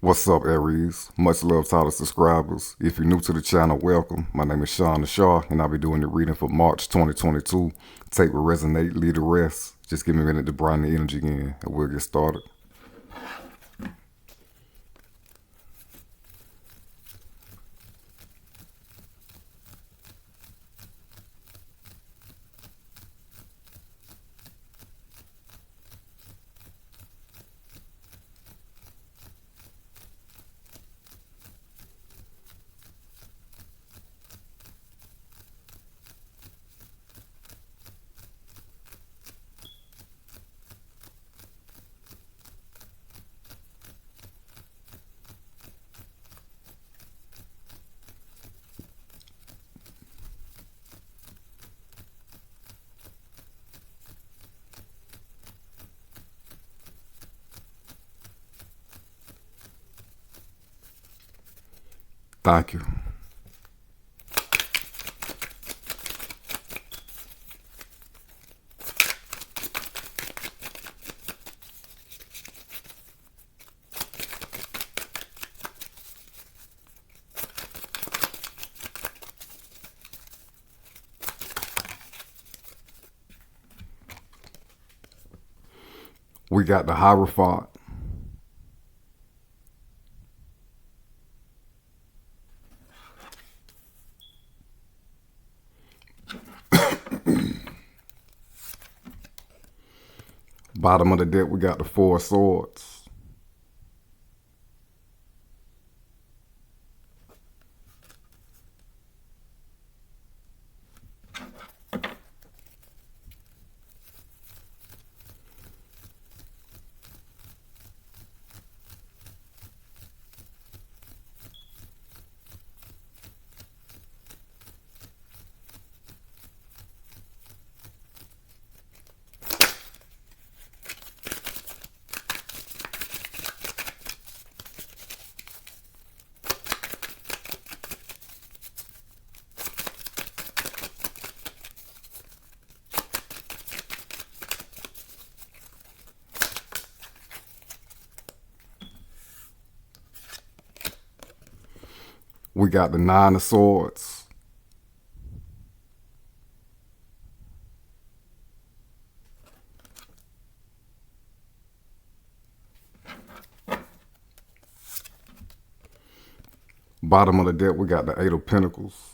What's up, Aries? Much love to all the subscribers. If you're new to the channel, welcome. My name is Sean the Shaw, and I'll be doing the reading for March 2022. Take what resonate, leave the rest. Just give me a minute to bring the energy in, and we'll get started. Thank you. We got the Hierophant. Bottom of the deck, we got the Four Swords. We got the Nine of Swords. Bottom of the deck, we got the Eight of Pentacles.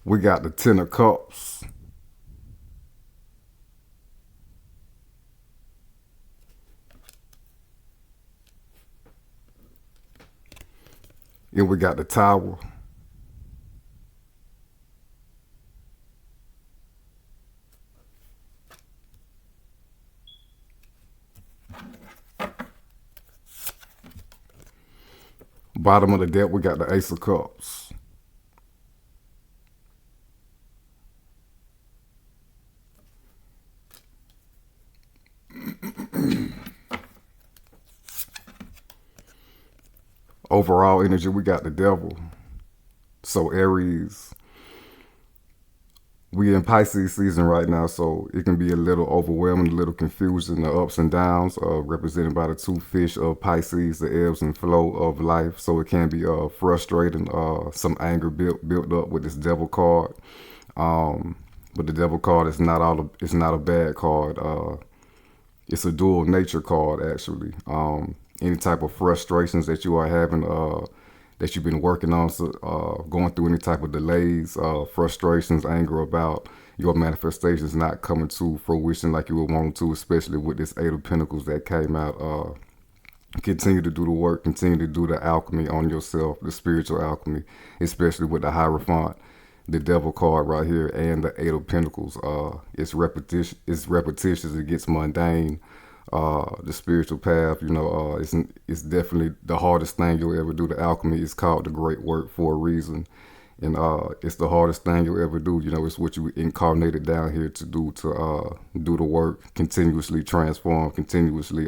We got the Ten of Cups. And we got the Tower. Bottom of the deck, we got the Ace of Cups. Overall energy, we got the Devil. So Aries, we in Pisces season right now, so it can be a little overwhelming, a little confusing, the ups and downs, represented by the two fish of Pisces, the ebbs and flow of life. So it can be frustrating, some anger built up with this Devil card. But the Devil card is it's not a bad card. It's a dual nature card, actually. Any type of frustrations that you are having, that you've been working on, going through any type of delays, frustrations, anger about your manifestations not coming to fruition like you would want to, especially with this Eight of Pentacles that came out. Continue to do the work, continue to do the alchemy on yourself, the spiritual alchemy, especially with the Hierophant. the devil card right here and the Eight of Pentacles. It's repetition. It's repetitious. It gets mundane. The spiritual path, it's definitely the hardest thing you'll ever do. The alchemy is called the great work for a reason, and it's the hardest thing you'll ever do. It's what you incarnated down here to do, to do the work, continuously transform, continuously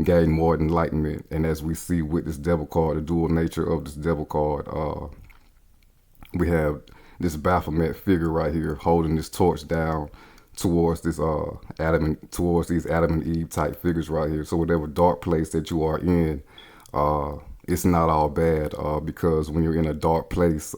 gain more enlightenment. And as we see with this devil card, the dual nature of this devil card, we have this Baphomet figure right here holding this torch down towards this towards these Adam and Eve type figures right here. So whatever dark place that you are in, it's not all bad, because when you're in a dark place,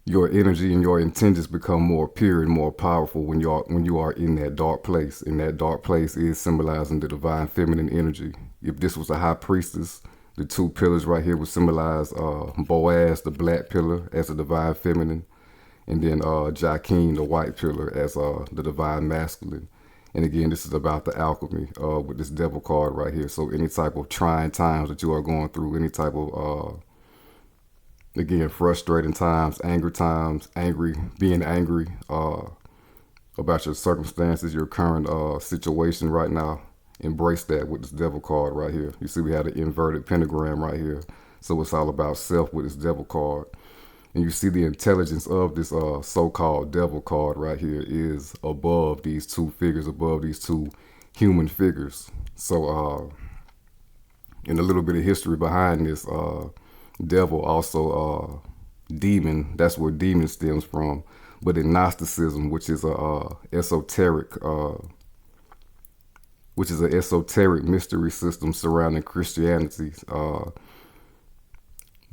your energy and your intentions become more pure and more powerful when you are in that dark place. And that dark place is symbolizing the divine feminine energy. If this was a high priestess, the two pillars right here would symbolize Boaz, the black pillar, as the divine feminine, and then Jacqueline, the white pillar, as the divine masculine. And again, this is about the alchemy with this devil card right here. So any type of trying times that you are going through, any type of again, frustrating times, being angry about your circumstances, your current situation right now. Embrace that with this devil card right here. You see we have the inverted pentagram right here. So it's all about self with this devil card. And you see the intelligence of this so-called devil card right here is above these two figures, above these two human figures. So and a little bit of history behind this, devil, also demon, that's where demon stems from. But in Gnosticism, which is a esoteric mystery system surrounding Christianity,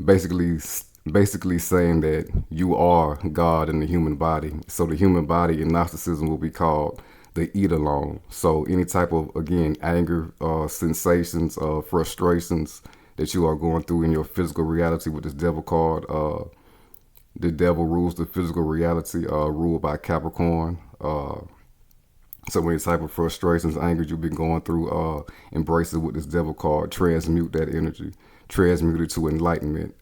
basically saying that you are God in the human body. So the human body in Gnosticism will be called the Eidolon. So any type of, again, anger, sensations, frustrations that you are going through in your physical reality with this devil card. The devil rules the physical reality, ruled by Capricorn. So any type of frustrations, anger you've been going through, embrace it with this devil card. Transmute that energy. Transmute it to enlightenment.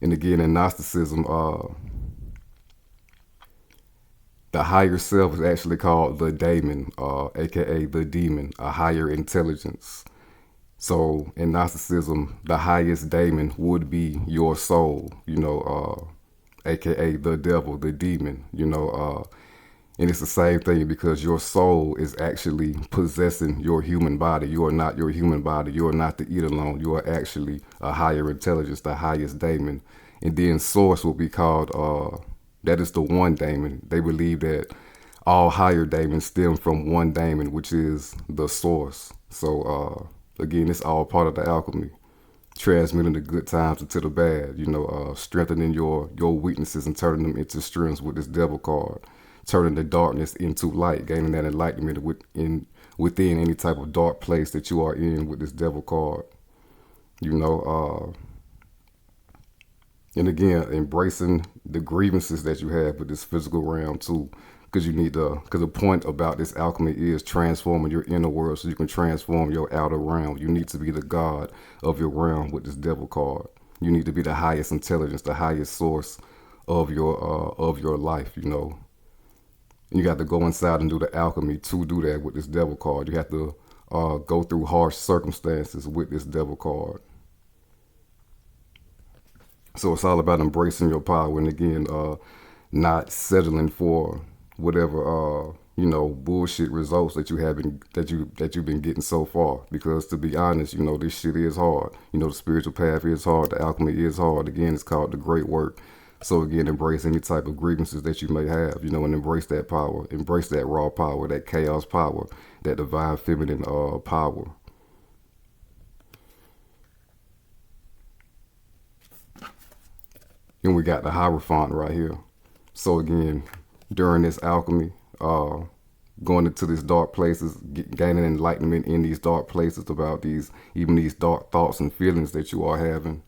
And again, in Gnosticism, the higher self is actually called the daemon, aka the demon, a higher intelligence. So in Gnosticism, the highest daemon would be your soul, aka the devil, the demon, and it's the same thing because your soul is actually possessing your human body. You are not your human body. You are not the Eidolon. You are actually a higher intelligence, the highest daemon. And then source will be called, that is the one daemon. They believe that all higher daemons stem from one daemon, which is the source. So, again, it's all part of the alchemy, transmuting the good times into the bad, strengthening your weaknesses and turning them into strengths with this devil card, turning the darkness into light, gaining that enlightenment within any type of dark place that you are in with this devil card, and again, embracing the grievances that you have with this physical realm too. Because the point about this alchemy is transforming your inner world so you can transform your outer realm. You need to be the god of your realm with this devil card. You need to be the highest intelligence, the highest source of your life, You got to go inside and do the alchemy to do that with this devil card. You have to go through harsh circumstances with this devil card. So it's all about embracing your power and again, not settling for whatever bullshit results that you've been getting so far. Because to be honest, this shit is hard. The spiritual path is hard. The alchemy is hard. Again, it's called the great work. So again, embrace any type of grievances that you may have, and embrace that power, embrace that raw power, that chaos power, that divine feminine power. And we got the Hierophant right here. So again, during this alchemy, going into these dark places, gaining enlightenment in these dark places about these dark thoughts and feelings that you are having.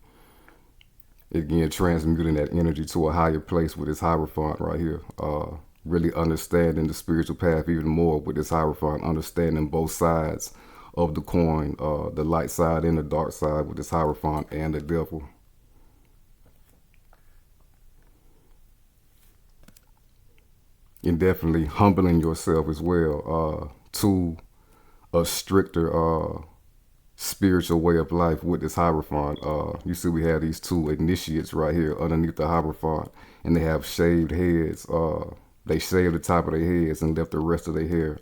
Again, transmuting that energy to a higher place with this Hierophant right here. Really understanding the spiritual path even more with this Hierophant, understanding both sides of the coin, the light side and the dark side with this Hierophant and the devil. and definitely humbling yourself as well to a stricter spiritual way of life with this Hierophant. You see, we have these two initiates right here underneath the Hierophant, and they have shaved heads. They shaved the top of their heads and left the rest of their hair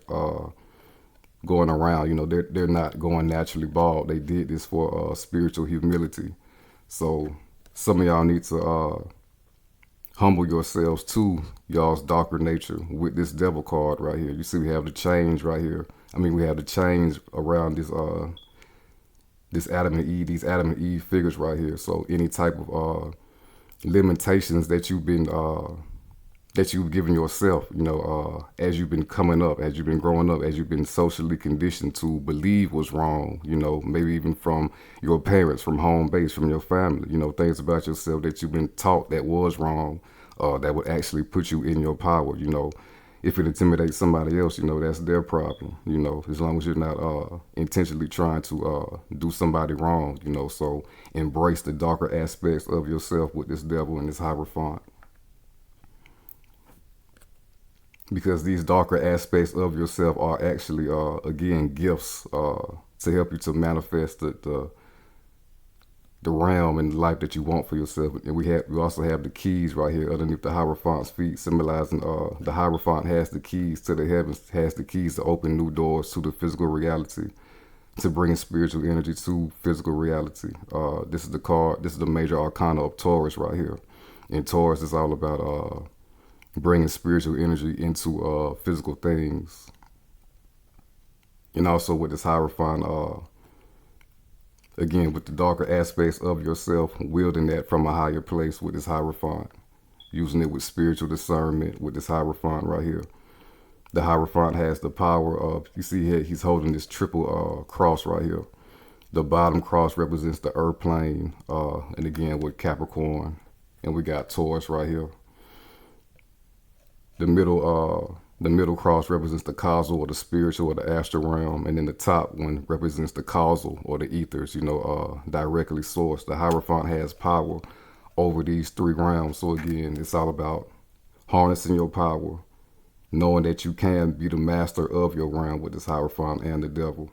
going around. You know, they're not going naturally bald. They did this for spiritual humility. So some of y'all need to humble yourselves to y'all's darker nature with this devil card right here. You see, we have the change right here. I mean, we have the change around this Adam and Eve, these Adam and Eve figures right here. So any type of limitations that you've given yourself, you know, as you've been coming up, as you've been growing up, as you've been socially conditioned to believe was wrong, you know, maybe even from your parents, from home base, from your family, you know, things about yourself that you've been taught that was wrong, that would actually put you in your power, you know. If it intimidates somebody else, you know, that's their problem, you know, as long as you're not intentionally trying to do somebody wrong, you know. So embrace the darker aspects of yourself with this devil and this Hierophant. Because these darker aspects of yourself are actually, again, gifts to help you to manifest the realm and the life that you want for yourself. And we also have the keys right here underneath the Hierophant's feet, symbolizing the Hierophant has the keys to the heavens, has the keys to open new doors to the physical reality, to bring spiritual energy to physical reality. This is the card. This is the major arcana of Taurus right here. And Taurus is all about bringing spiritual energy into physical things. And also with this Hierophant, again, with the darker aspects of yourself, wielding that from a higher place with this Hierophant, using it with spiritual discernment with this Hierophant right here. The Hierophant has the power of, you see here, he's holding this triple cross right here. The bottom cross represents the earth plane, and again with Capricorn, and we got Taurus right here. The middle cross represents the causal or the spiritual or the astral realm, and then the top one represents the causal or the ethers, you know, directly sourced. The Hierophant has power over these three realms. So again, it's all about harnessing your power, knowing that you can be the master of your realm with this Hierophant and the devil.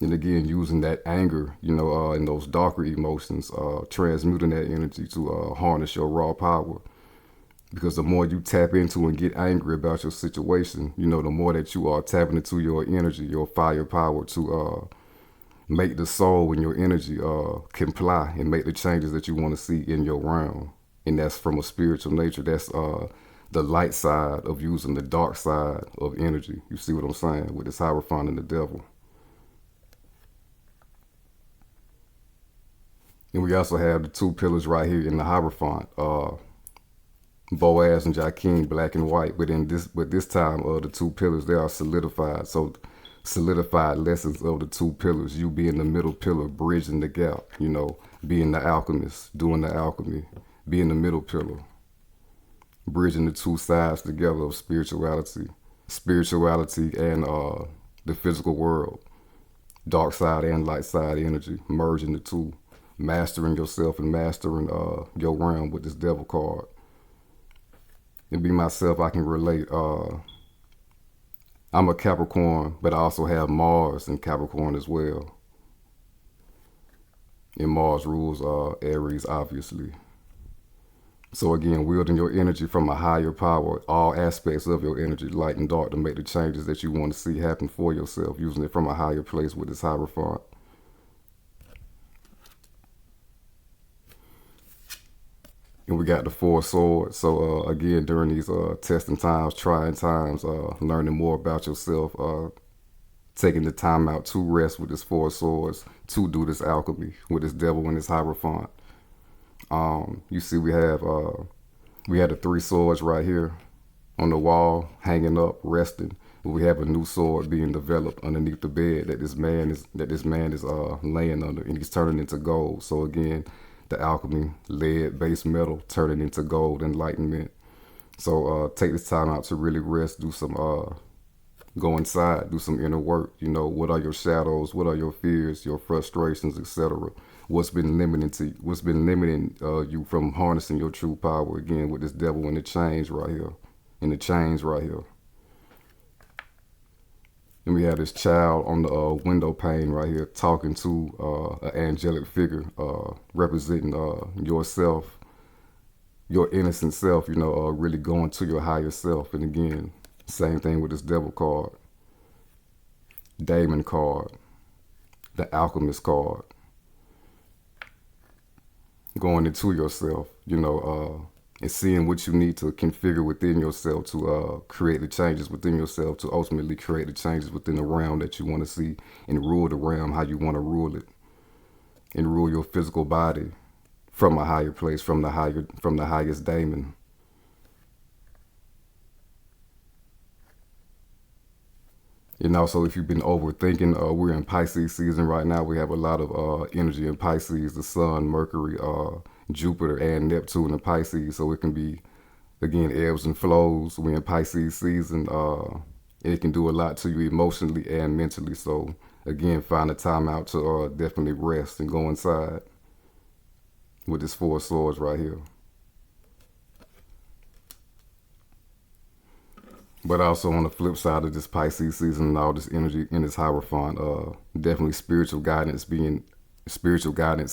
And again, using that anger, you know, and those darker emotions, transmuting that energy to harness your raw power. Because the more you tap into and get angry about your situation, you know, the more that you are tapping into your energy, your fire power to make the soul and your energy comply and make the changes that you want to see in your realm. And that's from a spiritual nature. That's the light side of using the dark side of energy. You see what I'm saying? With this Hierophant and the devil. And we also have the two pillars right here in the Hierophant. Boaz and Jachin, black and white, but this time the two pillars, they are solidified. So solidified lessons of the two pillars, you being the middle pillar, bridging the gap, you know, being the alchemist, doing the alchemy, being the middle pillar, bridging the two sides together of spirituality and the physical world, dark side and light side energy, merging the two, mastering yourself and mastering your realm with this devil card. And be myself, I can relate. I'm a Capricorn, but I also have Mars in Capricorn as well. And Mars rules Aries, obviously. So again, wielding your energy from a higher power, all aspects of your energy, light and dark, to make the changes that you want to see happen for yourself, using it from a higher place with this Hierophant. And we got the Four Swords. So again, during these testing times, trying times, learning more about yourself, taking the time out to rest with this Four Swords, to do this alchemy with this devil and this Hierophant. You see, we had the three swords right here on the wall, hanging up, resting. We have a new sword being developed underneath the bed that this man is laying under, and he's turning into gold. So again, the alchemy, lead, base metal, turning into gold, enlightenment. So take this time out to really rest, do some, go inside, do some inner work. You know, what are your shadows? What are your fears, your frustrations, etc.? What's been limiting you from harnessing your true power again with this devil and the change right here? and the change right here. And we have this child on the window pane right here talking to an angelic figure representing yourself, your innocent self, really going to your higher self. And again, same thing with this devil card, Daemon card, the alchemist card, going into yourself, and seeing what you need to configure within yourself to create the changes within yourself, to ultimately create the changes within the realm that you want to see and rule the realm how you want to rule it, and rule your physical body from a higher place, from the highest daemon. And also, if you've been overthinking, we're in Pisces season right now. We have a lot of energy in Pisces, the Sun, Mercury, Jupiter, and Neptune in Pisces. So it can be, again, ebbs and flows. We're in Pisces season. It can do a lot to you emotionally and mentally. So, again, find a time out to definitely rest and go inside with this Four of Swords right here. But also on the flip side of this Pisces season and all this energy in this Hierophant, definitely spiritual guidance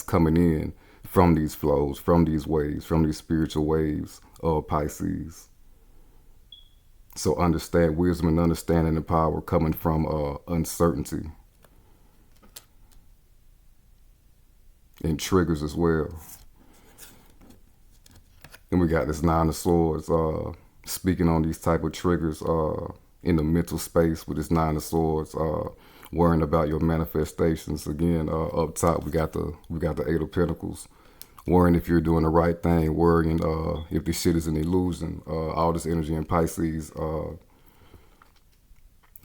coming in from these flows, from these waves, from these spiritual waves of Pisces. So understand wisdom and understanding and power coming from uncertainty and triggers as well. And we got this Nine of Swords speaking on these type of triggers in the mental space with this Nine of Swords, worrying about your manifestations. Again, up top we got the Eight of Pentacles, worrying if you're doing the right thing, worrying if this shit is an illusion. All this energy in Pisces.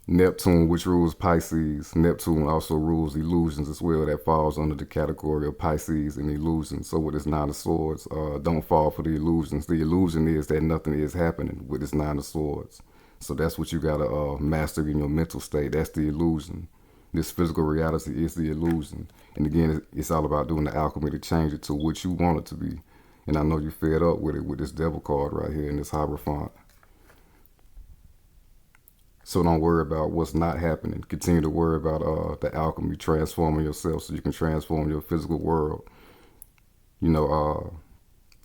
Neptune, which rules Pisces, Neptune also rules illusions as well. That falls under the category of Pisces and illusions. So with this Nine of Swords, don't fall for the illusions. The illusion is that nothing is happening with this Nine of Swords. So that's what you gotta master in your mental state. That's the illusion. This physical reality is the illusion. And again, it's all about doing the alchemy to change it to what you want it to be. And I know you're fed up with it with this Devil card right here in this Hierophant. So don't worry about what's not happening. Continue to worry about the alchemy, transforming yourself so you can transform your physical world.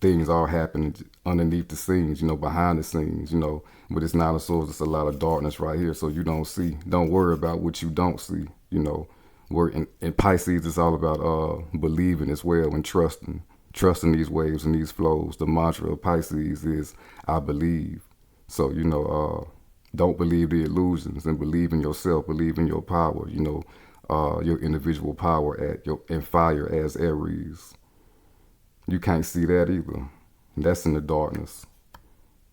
Things are happening underneath the scenes, behind the scenes, But it's Nine of Swords, it's a lot of darkness right here. So you don't see. Don't worry about what you don't see, We're in Pisces, it's all about believing as well and trusting. Trusting these waves and these flows. The mantra of Pisces is, I believe. So, don't believe the illusions and believe in yourself, believe in your power, your individual power and fire as Aries. You can't see that either. That's in the darkness.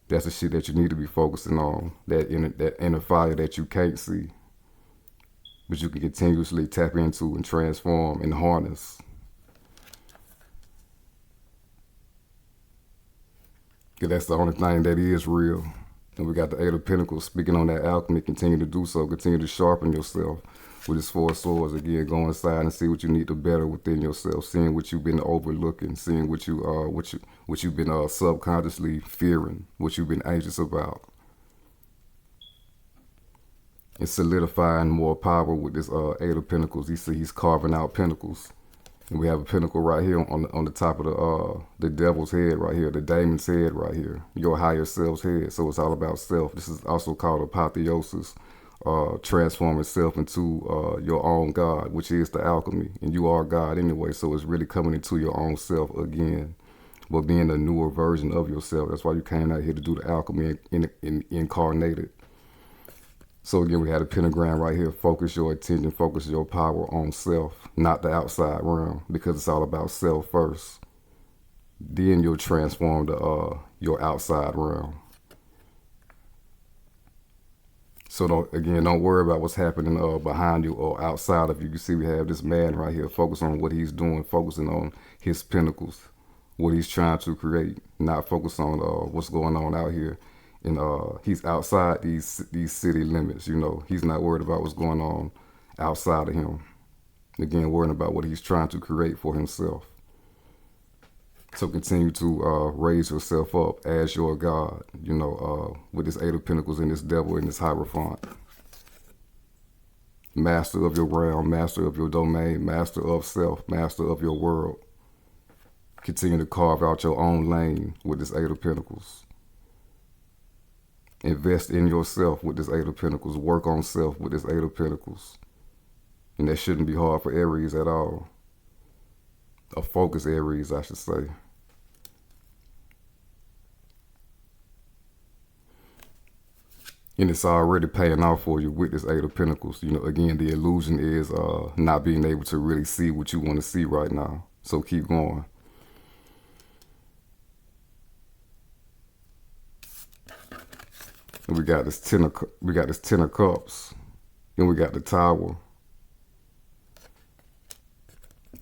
That's the shit that you need to be focusing on, that inner fire that you can't see, but you can continuously tap into and transform and harness. Because that's the only thing that is real. And we got the Eight of Pentacles speaking on that alchemy. Continue to do so. Continue to sharpen yourself with this Four of Swords. Again, go inside and see what you need to better within yourself. Seeing what you've been overlooking. Seeing what you've been subconsciously fearing. What you've been anxious about. And solidifying more power with this Eight of Pentacles. He's carving out pentacles. And we have a pentacle right here on the top of the devil's head right here, the daemon's head right here, your higher self's head. So it's all about self. This is also called Apotheosis, transforming self into your own God, which is the alchemy. And you are God anyway, so it's really coming into your own self again, but being a newer version of yourself. That's why you came out here to do the alchemy incarnated. So again, we had a pentagram right here. Focus your attention, focus your power on self, not the outside realm, because it's all about self first. Then you'll transform your outside realm. So don't worry about what's happening behind you or outside of you. You see, we have this man right here. Focus on what he's doing, focusing on his pentacles, what he's trying to create, not focus on what's going on out here. And he's outside these city limits, He's not worried about what's going on outside of him. Again, worrying about what he's trying to create for himself. So continue to raise yourself up as your God, with this Eight of Pentacles and this Devil and this Hierophant. Master of your realm, master of your domain, master of self, master of your world. Continue to carve out your own lane with this Eight of Pentacles. Invest in yourself with this Eight of Pentacles. Work on self with this Eight of Pentacles. And that shouldn't be hard for Aries at all. A focus Aries, I should say. And it's already paying off for you with this Eight of Pentacles. Again, the illusion is not being able to really see what you want to see right now. So keep going. And we got this Ten of Cups. Then we got the Tower.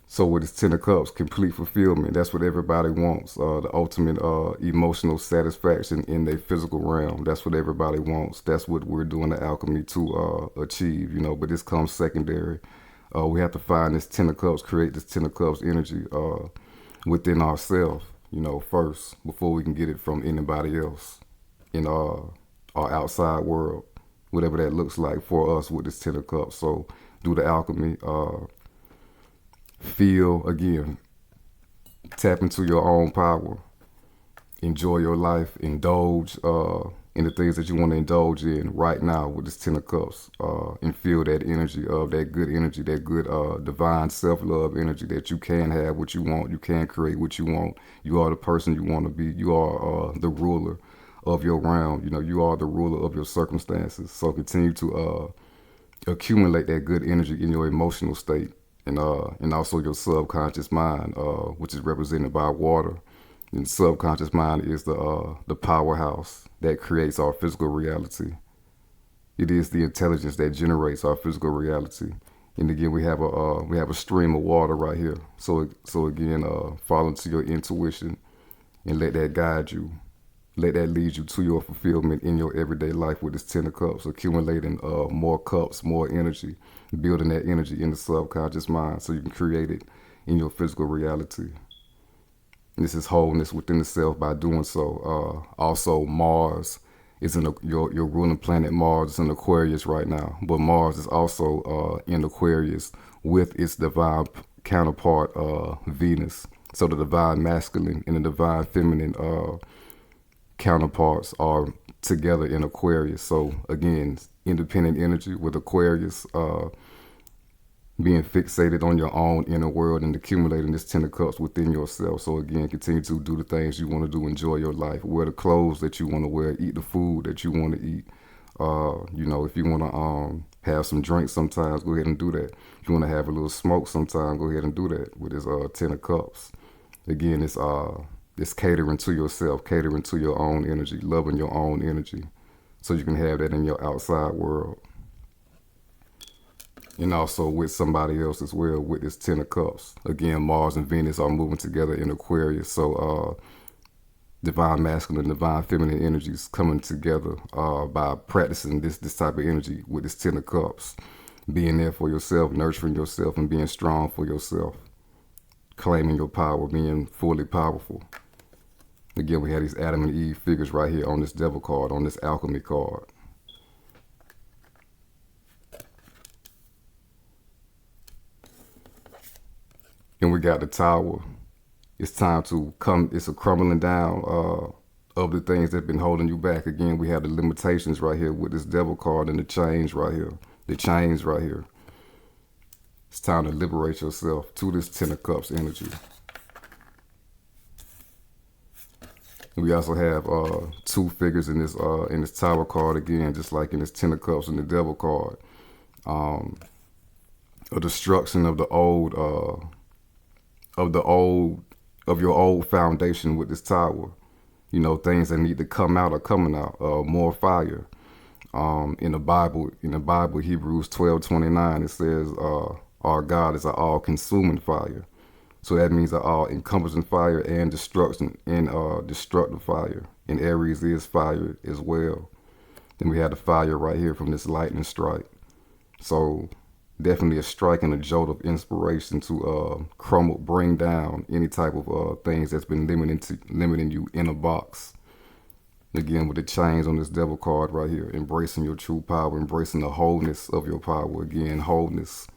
So with this Ten of Cups, complete fulfillment. That's what everybody wants. The ultimate emotional satisfaction in their physical realm. That's what everybody wants. That's what we're doing the alchemy to achieve, but this comes secondary. We have to find this Ten of Cups, create this Ten of Cups energy within ourselves, first, before we can get it from anybody else in our outside world, whatever that looks like for us with this Ten of Cups. So do the alchemy. Feel, again, tap into your own power, enjoy your life, indulge in the things that you want to indulge in right now with this Ten of Cups, and feel that energy of that good energy, that good divine self-love energy that you can have what you want, you can create what you want, you are the person you want to be, you are the ruler of your realm, you are the ruler of your circumstances. So continue to accumulate that good energy in your emotional state. And also your subconscious mind, which is represented by water. And subconscious mind is the powerhouse that creates our physical reality. It is the intelligence that generates our physical reality. And again, we have a stream of water right here. So again, fall into your intuition and let that guide you. Let that lead you to your fulfillment in your everyday life with this Ten of Cups, accumulating more cups, more energy, building that energy in the subconscious mind so you can create it in your physical reality. And this is wholeness within the self by doing so. Also, Mars is in your ruling planet. Mars is in Aquarius right now, but Mars is also in Aquarius with its divine counterpart, Venus. So the divine masculine and the divine feminine counterparts are together in Aquarius. So again, independent energy with Aquarius being fixated on your own inner world and accumulating this Ten of Cups within yourself. So again, continue to do the things you want to do, enjoy your life, wear the clothes that you want to wear, eat the food that you want to eat. If you want to have some drinks sometimes, go ahead and do that. If you want to have a little smoke sometime, go ahead and do that with this Ten of Cups. Again, it's catering to yourself, catering to your own energy, loving your own energy, so you can have that in your outside world. And also with somebody else as well with this Ten of Cups. Again, Mars and Venus are moving together in Aquarius. So divine masculine, divine feminine energies coming together by practicing this type of energy with this Ten of Cups. Being there for yourself, nurturing yourself, and being strong for yourself. Claiming your power, being fully powerful. Again, we have these Adam and Eve figures right here on this Devil card, on this Alchemy card. And we got the Tower. It's time to come, it's a crumbling down of the things that have been holding you back. Again, we have the limitations right here with this Devil card and the chains right here. The chains right here. It's time to liberate yourself to this Ten of Cups energy. We also have two figures in this Tower card again, just like in this Ten of Cups and the Devil card. A destruction of the old, of your old foundation with this Tower. Things that need to come out are coming out. More fire. In the Bible, Hebrews 12:29, it says, "Our God is an all-consuming fire." So that means an all-encompassing fire and destruction and destructive fire. And Aries is fire as well. Then we have the fire right here from this lightning strike. So Definitely a strike and a jolt of inspiration to crumble, bring down any type of things that's been limiting you in a box. Again, with the chains on this devil card right here, embracing your true power, embracing the wholeness of your power. Again, wholeness,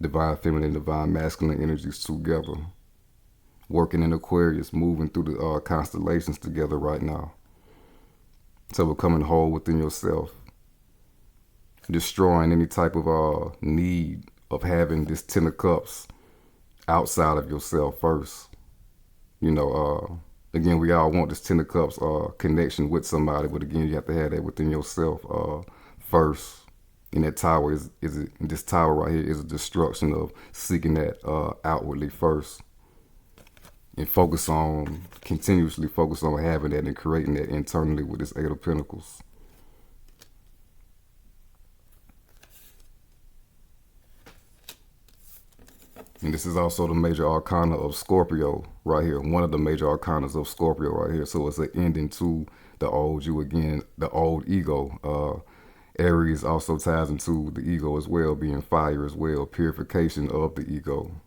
divine feminine, divine masculine energies together. Working in Aquarius, moving through the constellations together right now. So becoming whole within yourself. Destroying any type of need of having this Ten of Cups outside of yourself first. You know, again, we all want this Ten of Cups connection with somebody, but again, you have to have that within yourself first. And that tower is this tower right here is a destruction of seeking that outwardly first, and continuously focus on having that and creating that internally with this Eight of Pentacles. And this is also the major arcana of Scorpio right here. One of the major arcanas of Scorpio right here. So it's an ending to the old you again, the old ego. Aries also ties into the ego as well, being fire as well, purification of the ego.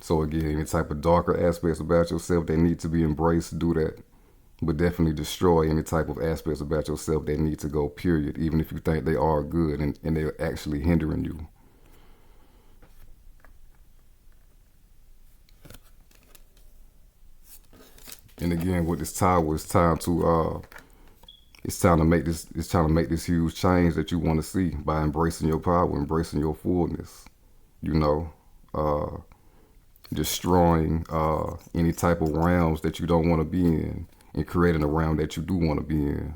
So again, any type of darker aspects about yourself that need to be embraced, do that. But definitely destroy any type of aspects about yourself that need to go, period, even if you think they are good and they're actually hindering you. And again, with this tower, it's time to make this huge change that you want to see by embracing your power, embracing your fullness. You know, destroying any type of realms that you don't want to be in, and creating a realm that you do want to be in.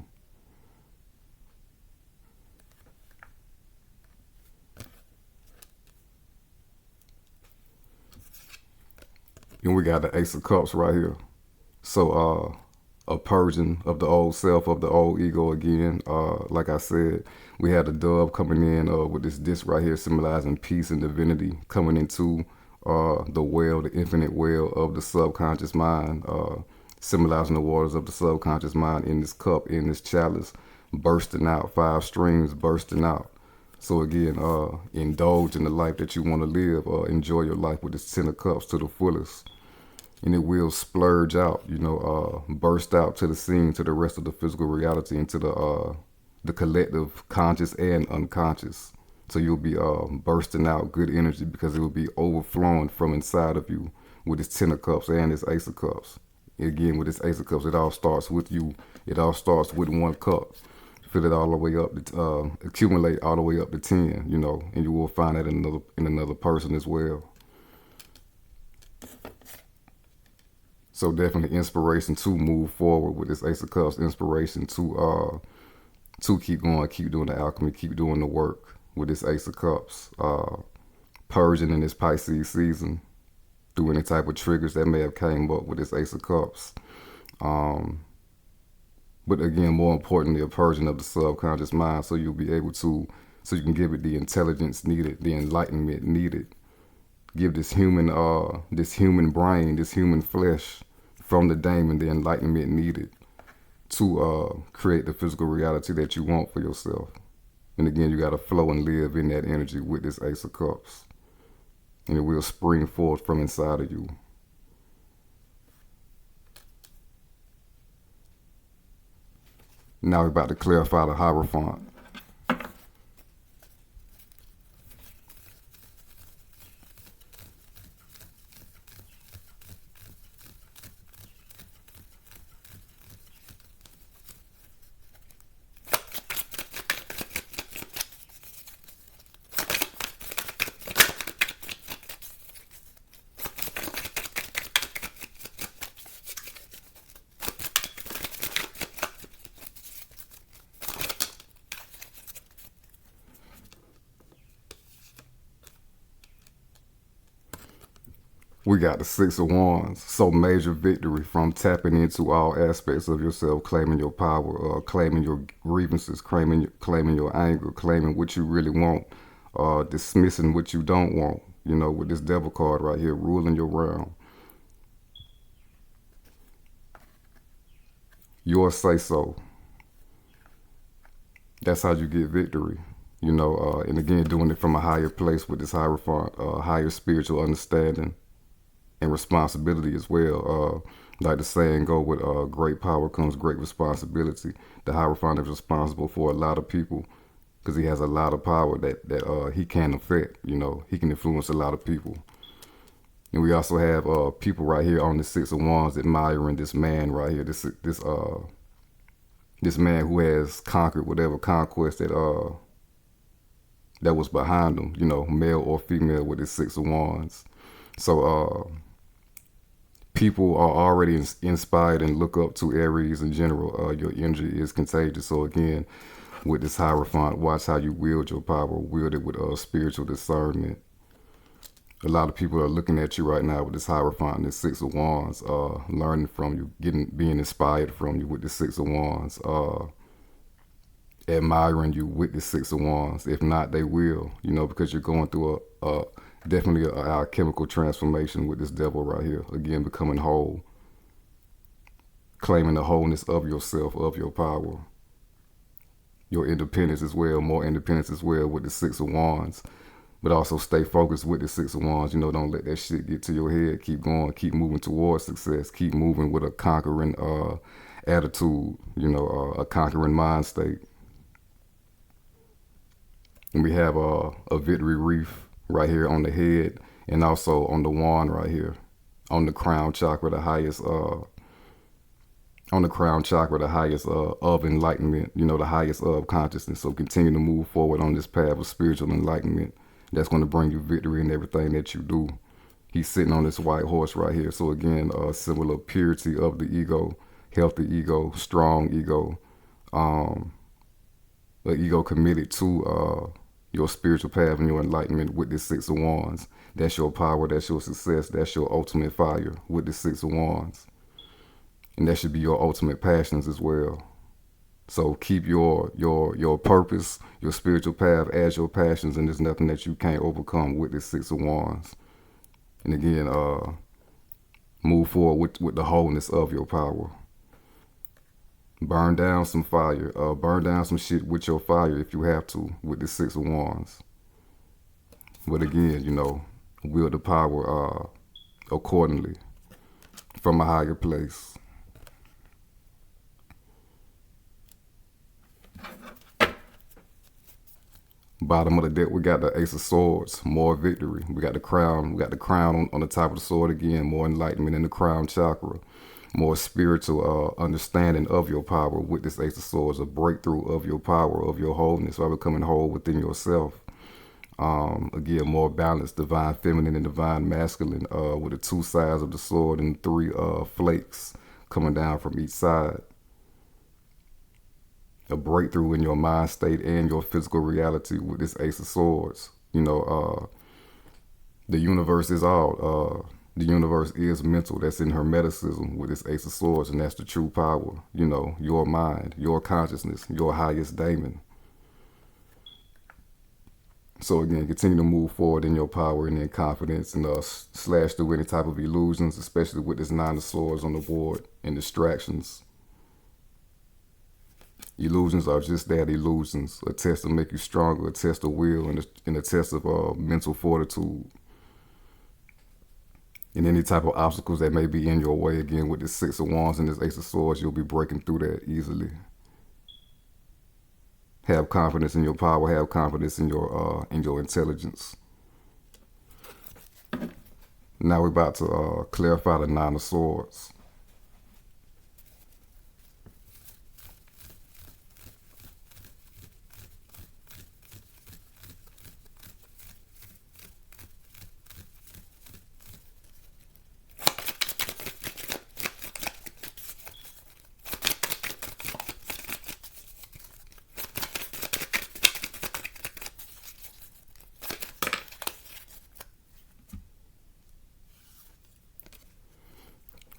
And we got the Ace of Cups right here. So a purging of the old self, of the old ego again. Like I said, we had the dove coming in with this disc right here symbolizing peace and divinity, coming into the well, the infinite well of the subconscious mind, symbolizing the waters of the subconscious mind in this cup, in this chalice, bursting out, 5 streams bursting out. So again, indulge in the life that you want to live, enjoy your life with this 10 of cups to the fullest. And it will splurge out, burst out to the scene, to the rest of the physical reality, into the collective conscious and unconscious. So you'll be bursting out good energy because it will be overflowing from inside of you with this 10 of cups and this Ace of Cups. Again, with this Ace of Cups, it all starts with you. It all starts with 1 cup. Fill it all the way up, accumulate all the way up to 10, and you will find that in another person as well. So definitely inspiration to move forward with this Ace of Cups. Inspiration to keep going, keep doing the alchemy, keep doing the work with this Ace of Cups. Purging in this Pisces season through any type of triggers that may have came up with this Ace of Cups. But again, more importantly, a purging of the subconscious mind, so you'll be able to, so you can give it the intelligence needed, the enlightenment needed. Give this human brain, this human flesh, from the daemon, the enlightenment needed to create the physical reality that you want for yourself. And again, you got to flow and live in that energy with this Ace of Cups. And it will spring forth from inside of you. Now we're about to clarify the Hierophant. We got the 6 of Wands. So major victory from tapping into all aspects of yourself, claiming your power, claiming your grievances, claiming your anger, claiming what you really want, dismissing what you don't want, with this devil card right here, ruling your realm. Your say so. That's how you get victory. And again, doing it from a higher place with this Hierophant, higher spiritual understanding and responsibility as well. Like the saying go, with great power comes great responsibility. The Hierophant is responsible for a lot of people because he has a lot of power that he can affect. He can influence a lot of people. And we also have people right here on the Six of Wands admiring this man right here. This man who has conquered whatever conquest that was behind him. Male or female with this Six of Wands. So people are already inspired and look up to Aries in general. Your energy is contagious. So again, with this Hierophant, watch how you wield your power. Wield it with spiritual discernment. A lot of people are looking at you right now with this Hierophant and this Six of Wands, learning from you, being inspired from you with the Six of Wands, admiring you with the Six of Wands. If not, they will, because you're going through definitely a alchemical transformation with this devil right here. Again, becoming whole, claiming the wholeness of yourself, of your power, your independence as well, more independence as well with the Six of Wands. But also stay focused with the Six of Wands. Don't let that shit get to your head. Keep going. Keep moving towards success. Keep moving with a conquering attitude, a conquering mind state. And we have a victory wreath right here on the head, and also on the wand right here, on the crown chakra, the highest of enlightenment, the highest of consciousness. So continue to move forward on this path of spiritual enlightenment. That's going to bring you victory in everything that you do. He's sitting on this white horse right here. So again, a symbol of purity of the ego, healthy ego, strong ego, an ego committed to your spiritual path and your enlightenment with this Six of Wands. That's your power, that's your success, that's your ultimate fire with the Six of Wands. And that should be your ultimate passions as well. So keep your purpose, your spiritual path as your passions, and there's nothing that you can't overcome with this Six of Wands. And again, move forward with the wholeness of your power. Burn down some fire. Burn down some shit with your fire if you have to with the Six of Wands. But again, wield the power accordingly from a higher place. Bottom of the deck, we got the Ace of Swords, more victory. We got the crown. We got the crown on the top of the sword again, more enlightenment in the crown chakra, more spiritual understanding of your power with this Ace of Swords, a breakthrough of your power, of your wholeness, by becoming whole within yourself. Again, more balance, divine feminine and divine masculine, with the two sides of the sword and three flakes coming down from each side. A breakthrough in your mind state and your physical reality with this Ace of Swords. The universe is all. The universe is mental. That's in Hermeticism with this Ace of Swords, and that's the true power. Your mind, your consciousness, your highest daemon. So again, continue to move forward in your power and in confidence, and slash through any type of illusions, especially with this Nine of Swords on the board, and distractions. Illusions are just that, illusions. A test to make you stronger, a test of will, and a test of mental fortitude. And any type of obstacles that may be in your way, again, with this Six of Wands and this Ace of Swords, you'll be breaking through that easily. Have confidence in your power, have confidence in your intelligence. Now we're about to clarify the Nine of Swords.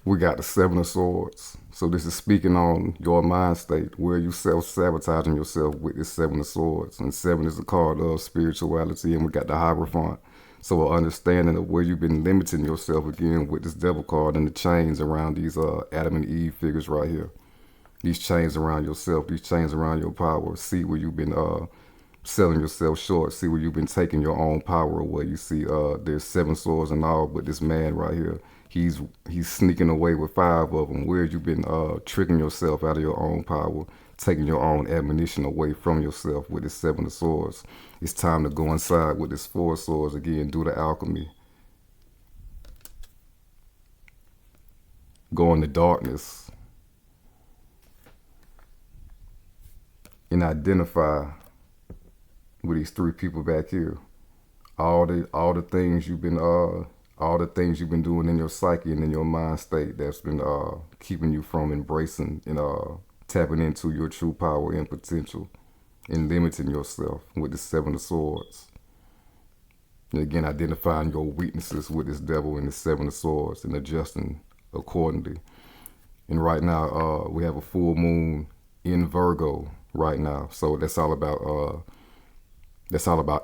We got the Seven of Swords. So this is speaking on your mind state, where you self-sabotaging yourself with this Seven of Swords. And seven is a card of spirituality, and we got the Hierophant. So an understanding of where you've been limiting yourself, again, with this Devil card and the chains around these Adam and Eve figures right here. These chains around yourself, these chains around your power. See where you've been selling yourself short. See where you've been taking your own power away. You see, there's 7 swords and all, but this man right here, he's sneaking away with 5 of them. Where you been tricking yourself out of your own power, taking your own admonition away from yourself with this 7 of swords. It's time to go inside with this 4 of swords again. Do the alchemy. Go in the darkness and identify with these 3 people back here. All the things you've been doing in your psyche and in your mind state that's been keeping you from embracing and tapping into your true power and potential and limiting yourself with the 7 of swords. And again, identifying your weaknesses with this devil and the 7 of swords and adjusting accordingly. And right now, we have a full moon in Virgo right now, so that's all about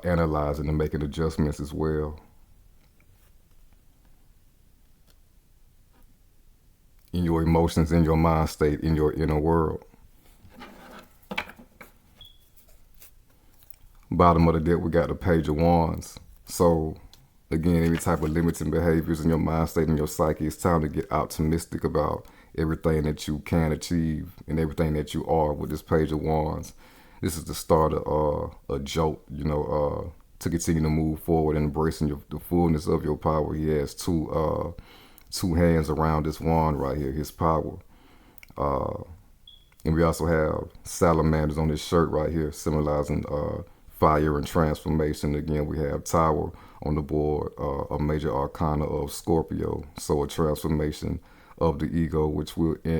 analyzing and making adjustments as well. In your emotions, in your mind state, in your inner world. Bottom of the deck, we got the Page of Wands. So again, any type of limiting behaviors in your mind state and your psyche, it's time to get optimistic about everything that you can achieve and everything that you are with this Page of Wands. This is the start of a jolt, to continue to move forward and embracing the fullness of your power. He has two hands around this wand right here, his power. And we also have salamanders on this shirt right here, symbolizing fire and transformation. Again, we have Tower on the board, a major arcana of Scorpio. So a transformation of the ego,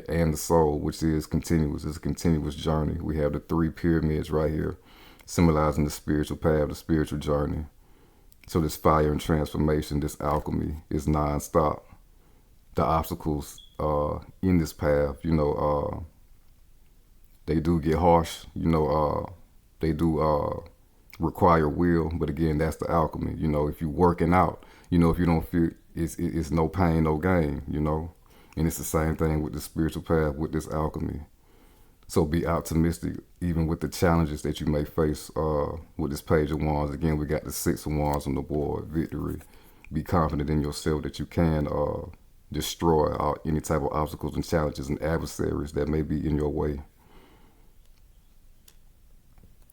and the soul, which is continuous. It's a continuous journey. We have the 3 pyramids right here, symbolizing the spiritual path, the spiritual journey. So this fire and transformation, this alchemy is nonstop. The obstacles in this path, they do get harsh. They do require will, but again, that's the alchemy. If you're working out, if you don't feel, it's no pain, no gain. And it's the same thing with the spiritual path, with this alchemy. So be optimistic, even with the challenges that you may face with this Page of Wands. Again, we got the 6 of Wands on the board, victory. Be confident in yourself that you can destroy any type of obstacles and challenges and adversaries that may be in your way.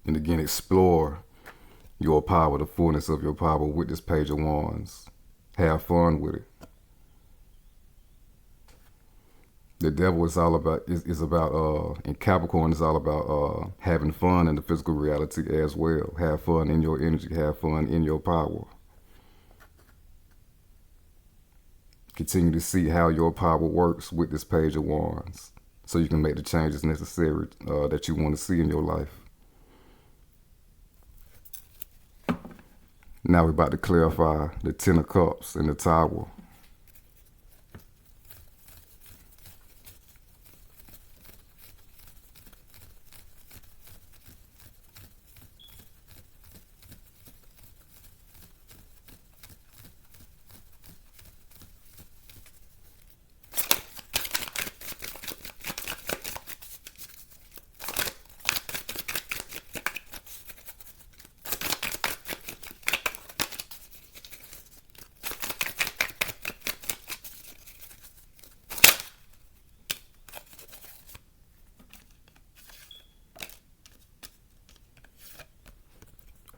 And again, explore your power, the fullness of your power with this Page of Wands. Have fun with it. The devil is all about, and Capricorn is all about having fun in the physical reality as well. Have fun in your energy, have fun in your power. Continue to see how your power works with this Page of Wands so you can make the changes necessary that you want to see in your life. Now we're about to clarify the 10 of Cups and the Tower.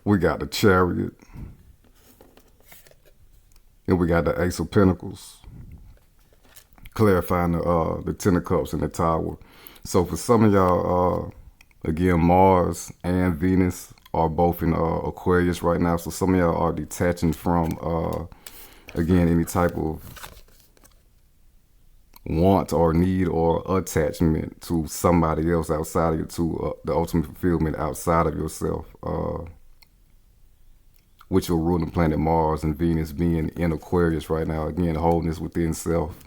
We got the Chariot. And we got the Ace of Pentacles. Clarifying the 10 of Cups and the Tower. So for some of y'all, again, Mars and Venus are both in Aquarius right now. So some of y'all are detaching from, again, any type of want or need or attachment to somebody else outside of you, to the ultimate fulfillment outside of yourself. With your ruling planet Mars and Venus being in Aquarius right now. Again, wholeness within self,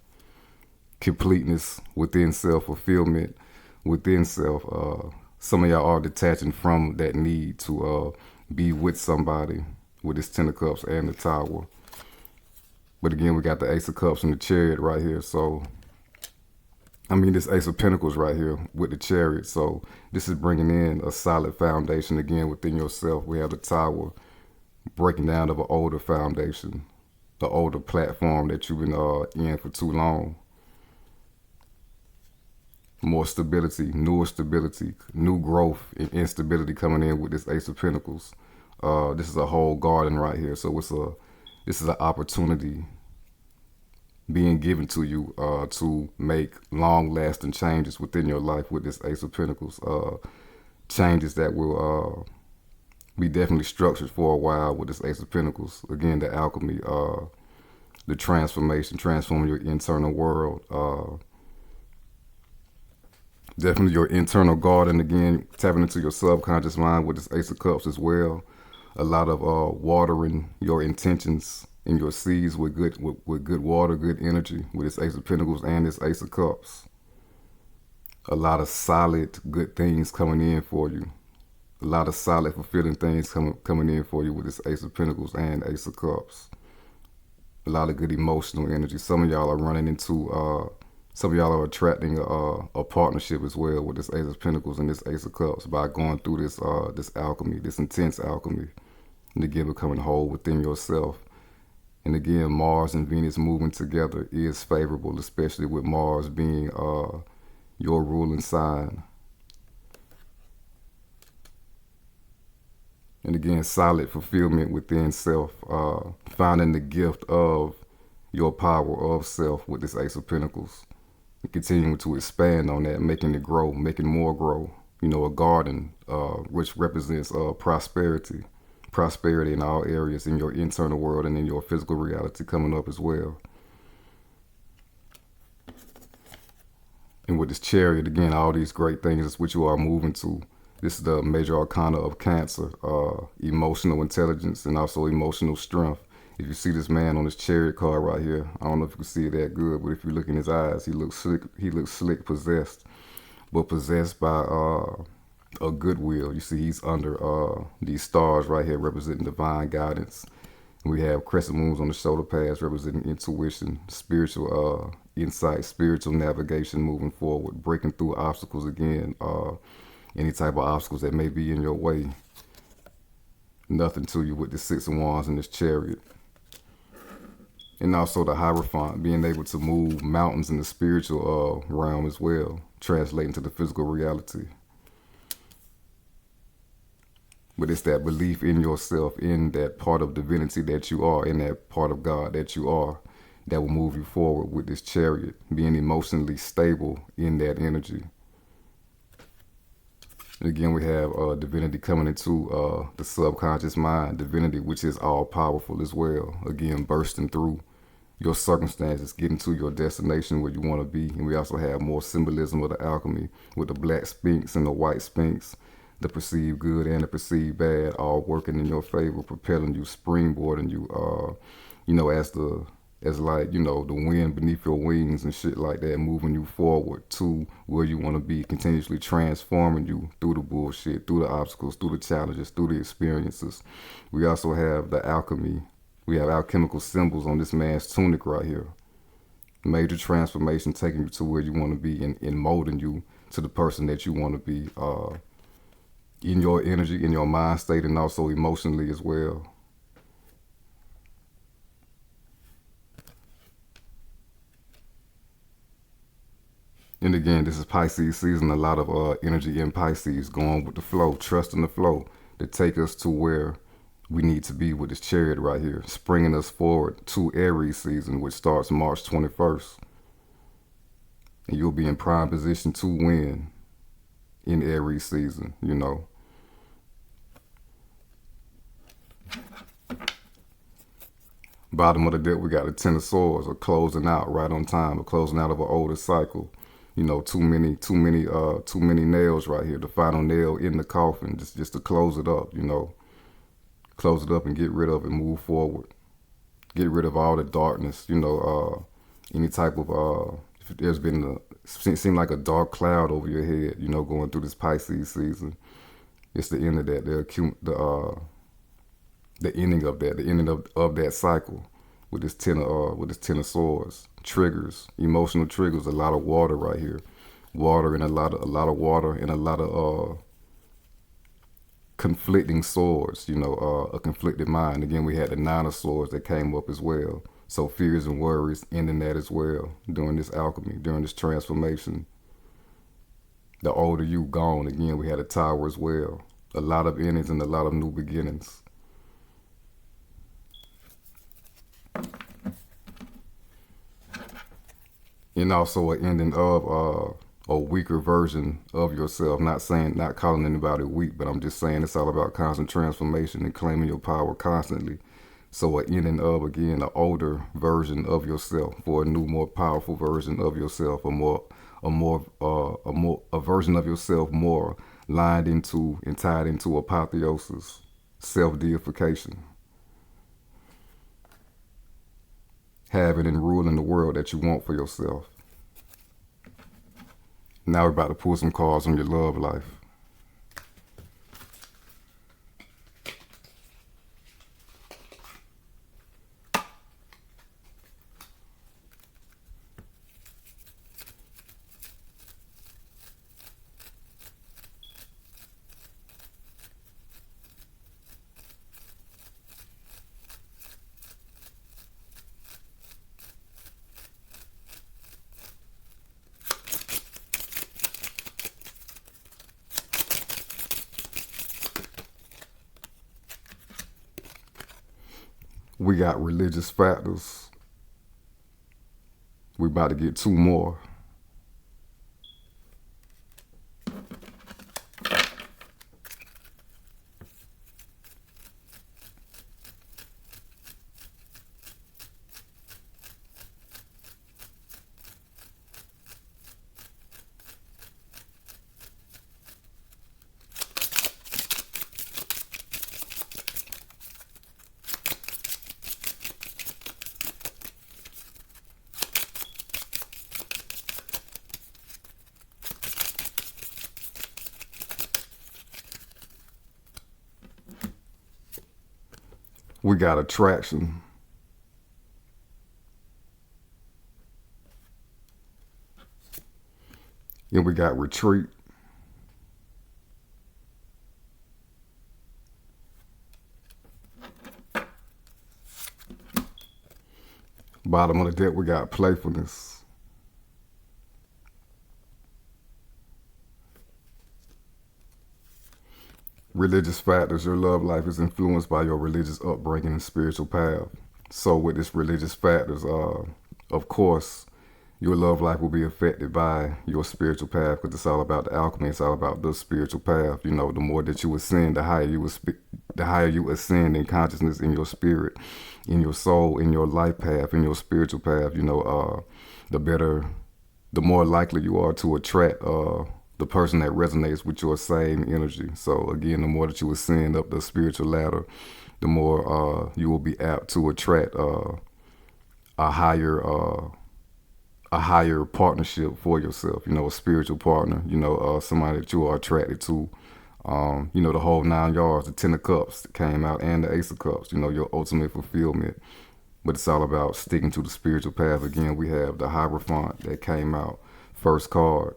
completeness within self, fulfillment within self. Some of y'all are detaching from that need to be with somebody with this 10 of Cups and the Tower. But again, we got the Ace of Cups and the Chariot right here. So I mean, this Ace of Pentacles right here with the Chariot. So this is bringing in a solid foundation again within yourself. We have the Tower, breaking down of an older foundation, the older platform that you've been in for too long. More stability, new growth and instability coming in with this Ace of Pentacles. This is a whole garden right here. So this is an opportunity being given to you to make long-lasting changes within your life with this Ace of Pentacles. Changes that will be definitely structured for a while with this Ace of Pentacles. Again, the alchemy, the transformation, transforming your internal world. Definitely your internal garden, again, tapping into your subconscious mind with this Ace of Cups as well. A lot of watering your intentions and your seeds with good water, good energy with this Ace of Pentacles and this Ace of Cups. A lot of solid, good things coming in for you. A lot of solid, fulfilling things coming in for you with this Ace of Pentacles and Ace of Cups. A lot of good emotional energy. Some of y'all are running into, some of y'all are attracting a partnership as well with this Ace of Pentacles and this Ace of Cups by going through this this alchemy, this intense alchemy, and again becoming whole within yourself. And again, Mars and Venus moving together is favorable, especially with Mars being your ruling sign. And again, solid fulfillment within self, finding the gift of your power of self with this Ace of Pentacles. And continuing to expand on that, making it grow, making more grow. You know, a garden, which represents prosperity. Prosperity in all areas in your internal world and in your physical reality coming up as well. And with this Chariot, again, all these great things is what you are moving to. This is the major arcana of Cancer, emotional intelligence and also emotional strength. If you see this man on this Chariot card right here, I don't know if you can see it that good, but if you look in his eyes, he looks slick, possessed, but possessed by a goodwill. You see he's under these stars right here representing divine guidance. And we have crescent moons on the shoulder pads representing intuition, spiritual insight, spiritual navigation moving forward, breaking through obstacles again, any type of obstacles that may be in your way. Nothing to you with the Six of Wands and this Chariot. And also the Hierophant, being able to move mountains in the spiritual realm as well, translating to the physical reality. But it's that belief in yourself, in that part of divinity that you are, in that part of God that you are, that will move you forward with this Chariot, being emotionally stable in that energy. And again, we have divinity coming into the subconscious mind, divinity, which is all powerful as well. Again, bursting through your circumstances, getting to your destination where you want to be. And we also have more symbolism of the alchemy with the black Sphinx and the white Sphinx, the perceived good and the perceived bad, all working in your favor, propelling you, springboarding you, you know, as like, you know, the wind beneath your wings and shit like that, moving you forward to where you want to be, continuously transforming you through the bullshit, through the obstacles, through the challenges, through the experiences. We also have the alchemy. We have alchemical symbols on this man's tunic right here. Major transformation, taking you to where you want to be and molding you to the person that you want to be in your energy, in your mind state, and also emotionally as well. And again, this is Pisces season. A lot of energy in Pisces, going with the flow, trusting the flow to take us to where we need to be with this Chariot right here, springing us forward to Aries season, which starts March 21st. And you'll be in prime position to win in Aries season, you know. Bottom of the deck, we got the Ten of Swords, a closing out right on time, a closing out of an older cycle. You know, too many nails right here. The final nail in the coffin, just to close it up. You know, close it up and get rid of it, move forward, get rid of all the darkness. You know, any type of if there's been seem like a dark cloud over your head. You know, going through this Pisces season, it's the end of that. The ending of that, the ending of that cycle with this ten of Swords, triggers, emotional triggers. A lot of water right here, water and a lot of water and a lot of conflicting swords. A conflicted mind. Again, we had the Nine of Swords that came up as well. So fears and worries ending that as well during this alchemy, during this transformation. The older you gone. Again, we had a Tower as well. A lot of endings and a lot of new beginnings. And also an ending of a weaker version of yourself. Not calling anybody weak, but I'm just saying it's all about constant transformation and claiming your power constantly. So an ending of, again, an older version of yourself for a new, more powerful version of yourself, a version of yourself more lined into and tied into apotheosis, self-deification, having and ruling the world that you want for yourself. Now we're about to pull some cards on your love life. We got religious factors. We about to get two more. We got attraction. And we got retreat. Bottom of the deck, we got playfulness. Religious factors. Your love life is influenced by your religious upbringing and spiritual path. So with this religious factors, of course, your love life will be affected by your spiritual path, because it's all about the alchemy. It's all about the spiritual path. The more that you ascend, the higher you ascend in consciousness, in your spirit, in your soul, in your life path, in your spiritual path. The more likely you are to attract the person that resonates with your same energy. So again, the more that you ascend up the spiritual ladder, the more you will be apt to attract a higher partnership for yourself. A spiritual partner. Somebody that you are attracted to. The whole 9 yards. The 10 of Cups came out, and the Ace of Cups. Your ultimate fulfillment. But it's all about sticking to the spiritual path. Again, we have the Hierophant that came out, first card.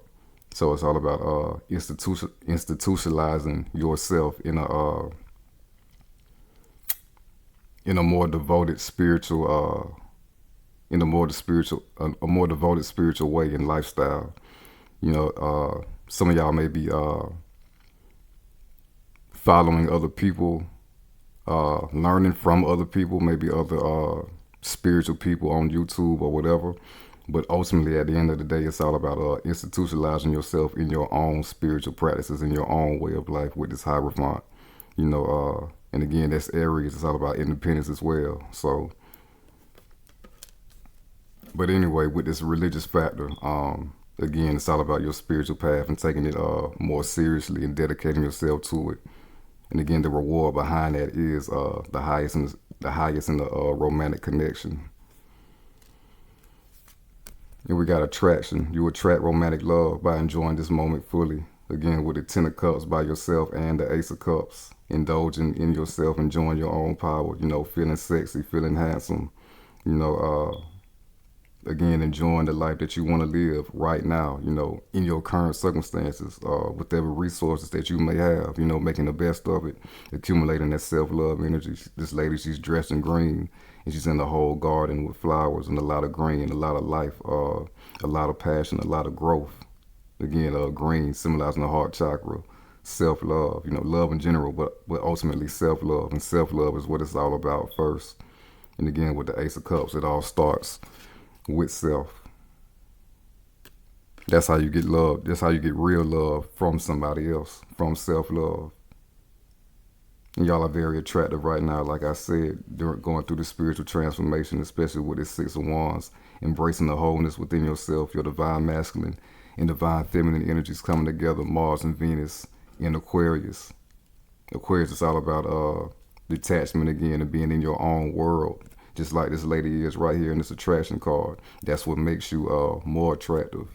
So it's all about institutionalizing yourself in a more devoted spiritual, a more devoted spiritual way and lifestyle. Some of y'all may be following other people, learning from other people, maybe other spiritual people on YouTube or whatever. But ultimately, at the end of the day, it's all about institutionalizing yourself in your own spiritual practices, in your own way of life with this Hierophant. And again, that's Aries. It's all about independence as well. So, but anyway, with this religious factor, again, it's all about your spiritual path and taking it more seriously and dedicating yourself to it. And again, the reward behind that is the highest in the romantic connection. And we got attraction. You attract romantic love by enjoying this moment fully. Again, with the 10 of Cups by yourself and the Ace of Cups. Indulging in yourself, enjoying your own power, feeling sexy, feeling handsome, again, enjoying the life that you want to live right now, in your current circumstances, whatever resources that you may have, making the best of it, accumulating that self-love energy. This lady, she's dressed in green, and she's in the whole garden with flowers and a lot of green, a lot of life, a lot of passion, a lot of growth. Again, green symbolizing the heart chakra, self-love, love in general, but ultimately self-love. And self-love is what it's all about first. And again, with the Ace of Cups, it all starts with self. That's how you get love. That's how you get real love from somebody else, from self-love. And y'all are very attractive right now, like I said, going through the spiritual transformation, especially with this Six of Wands, embracing the wholeness within yourself, your divine masculine and divine feminine energies coming together, Mars and Venus in Aquarius. Aquarius is all about detachment again and being in your own world, just like this lady is right here in this attraction card. That's what makes you more attractive,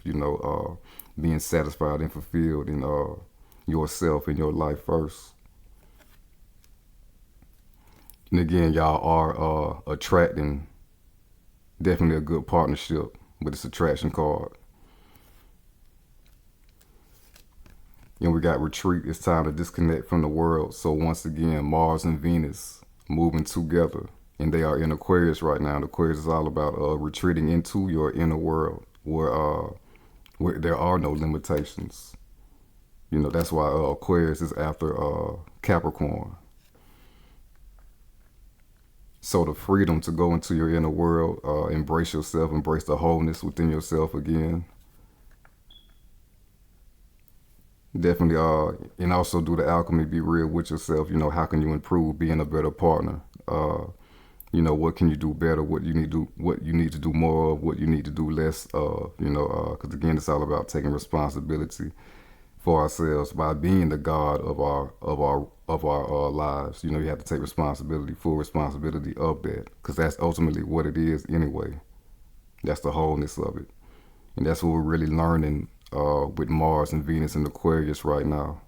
being satisfied and fulfilled in yourself and your life first. And again, y'all are attracting definitely a good partnership with this attraction card. And we got retreat. It's time to disconnect from the world. So once again, Mars and Venus moving together. And they are in Aquarius right now. And Aquarius is all about retreating into your inner world where there are no limitations. That's why Aquarius is after Capricorn. So the freedom to go into your inner world, embrace yourself, embrace the wholeness within yourself again. Definitely, and also do the alchemy, be real with yourself. How can you improve being a better partner? What can you do better? What you need to do more of, what you need to do less of, because again, it's all about taking responsibility for ourselves by being the God of our lives. You have to take responsibility, full responsibility of that, because that's ultimately what it is anyway. That's the wholeness of it, and that's what we're really learning with Mars and Venus and Aquarius right now.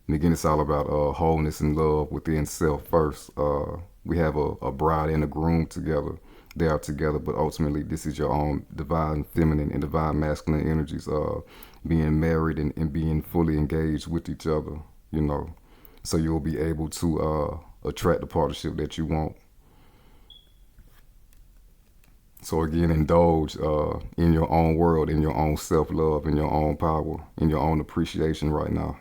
And again, it's all about wholeness and love within self first. We have a bride and a groom together. They are together, but ultimately this is your own divine feminine and divine masculine energies being married and being fully engaged with each other, So you'll be able to attract the partnership that you want. So again, indulge in your own world, in your own self-love, in your own power, in your own appreciation right now.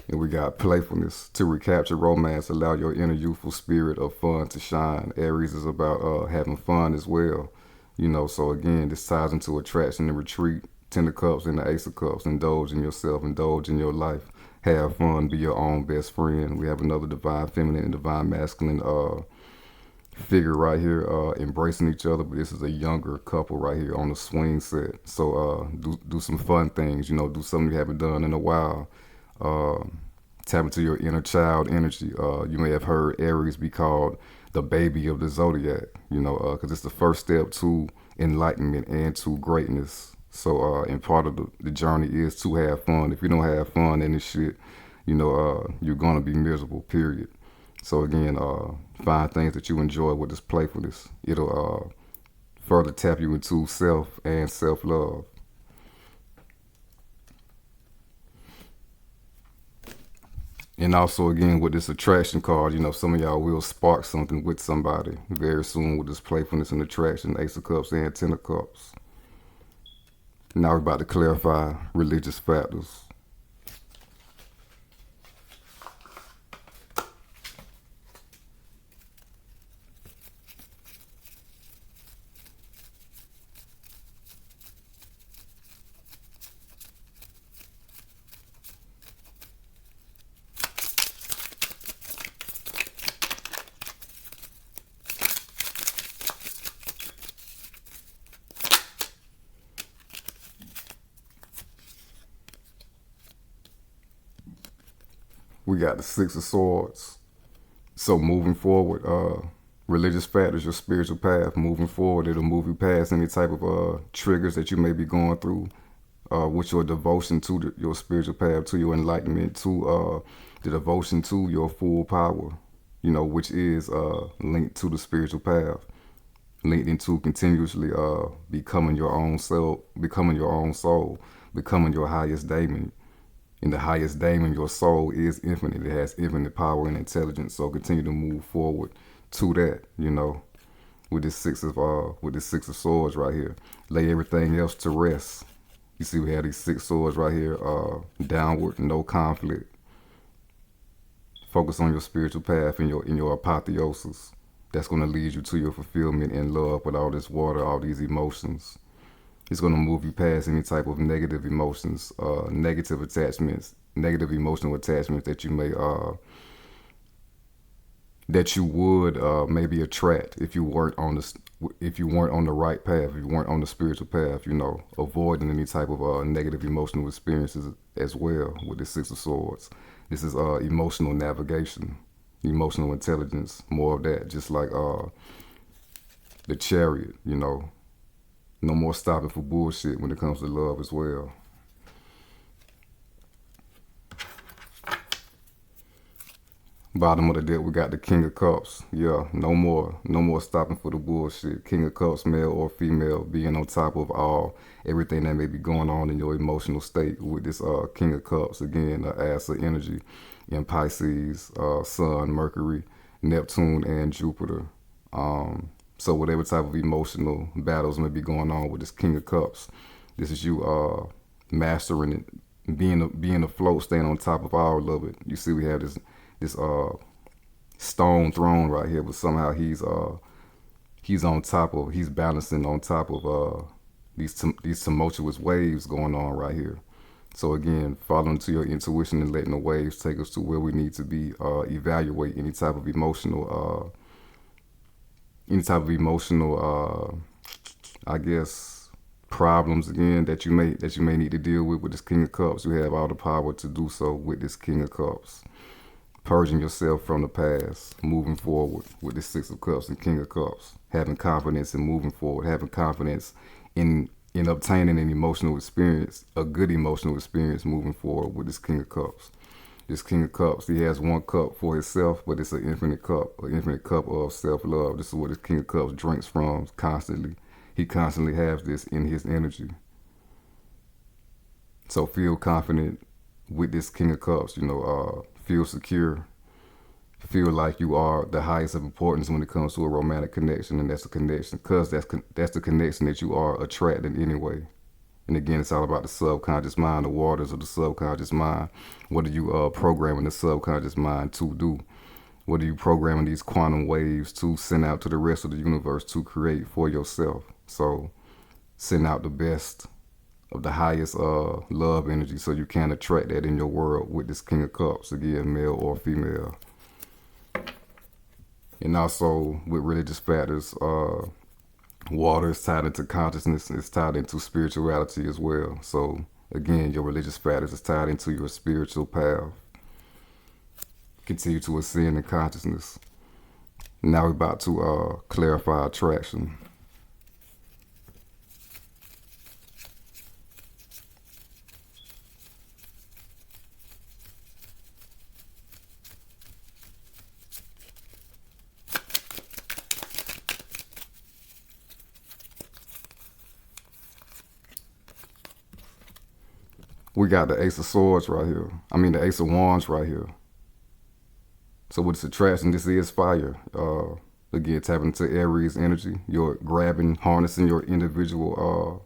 And we got playfulness. To recapture romance, allow your inner youthful spirit of fun to shine. Aries is about having fun as well. So again, this ties into attraction and retreat. Ten of Cups and the Ace of Cups. Indulge in yourself, indulge in your life. Have fun, be your own best friend. We have another divine feminine and divine masculine figure right here embracing each other, but this is a younger couple right here on the swing set. So do some fun things, do something you haven't done in a while. Tap into your inner child energy. You may have heard Aries be called the baby of the zodiac, because it's the first step to enlightenment and to greatness. So and part of the journey is to have fun. If you don't have fun in this shit, you're gonna be miserable, period. So again, find things that you enjoy with this playfulness. It'll further tap you into self and self-love. And also, again, with this attraction card, some of y'all will spark something with somebody very soon with this playfulness and attraction, Ace of Cups and Ten of Cups. Now we're about to clarify religious factors. We got the Six of Swords. So moving forward, religious factors, your spiritual path, moving forward, it'll move you past any type of triggers that you may be going through with your devotion to your spiritual path, to your enlightenment, to the devotion to your full power. which is linked to the spiritual path, linked into continuously becoming your own self, becoming your own soul, becoming your highest daemon. And the highest daemon, your soul, is infinite. It has infinite power and intelligence. So continue to move forward to that, with this six of swords right here. Lay everything else to rest. You see, we have these six swords right here. Downward, no conflict. Focus on your spiritual path and your apotheosis. That's going to lead you to your fulfillment in love with all this water, all these emotions. It's going to move you past any type of negative emotions, negative attachments, negative emotional attachments that you may that you would maybe attract if you weren't on the right path, if you weren't on the spiritual path. Avoiding any type of negative emotional experiences as well with the Six of Swords. This is emotional navigation, emotional intelligence, more of that. Just like the Chariot, no more stopping for bullshit when it comes to love as well. Bottom of the deck, we got the King of Cups. Yeah, no more stopping for the bullshit. King of Cups, male or female, being on top of everything that may be going on in your emotional state with this King of Cups. Again, ass of energy in Pisces, Sun, Mercury, Neptune, and Jupiter. So whatever type of emotional battles may be going on with this King of Cups, this is you mastering it, being afloat, staying on top of all of it. You see, we have this stone throne right here, but somehow he's balancing on top of these tumultuous waves going on right here. So again, following to your intuition and letting the waves take us to where we need to be. Evaluate any type of emotional I guess problems again that you may need to deal with this King of Cups. You have all the power to do so with this King of Cups. Purging yourself from the past, moving forward with the Six of Cups and King of Cups. Having confidence in moving forward, having confidence in obtaining an emotional experience, a good emotional experience moving forward with this King of Cups. This King of Cups, he has one cup for himself, but it's an infinite cup of self-love. This is what this King of Cups drinks from constantly. He constantly has this in his energy. So feel confident with this King of Cups, feel secure, feel like you are the highest of importance when it comes to a romantic connection, and that's a connection, because that's the connection that you are attracting anyway. And again, it's all about the subconscious mind, the waters of the subconscious mind. What are you programming the subconscious mind to do? What are you programming these quantum waves to send out to the rest of the universe to create for yourself? So send out the best of the highest love energy so you can attract that in your world with this King of Cups, again, male or female. And also with religious factors, water is tied into consciousness, it's tied into spirituality as well. So again, your religious factors is tied into your spiritual path. Continue to ascend in consciousness. Now we're about to clarify attraction. We got the Ace of Swords right here. The Ace of Wands right here. So with this attraction, this is fire. Again, tapping into Aries energy. You're grabbing, harnessing your individual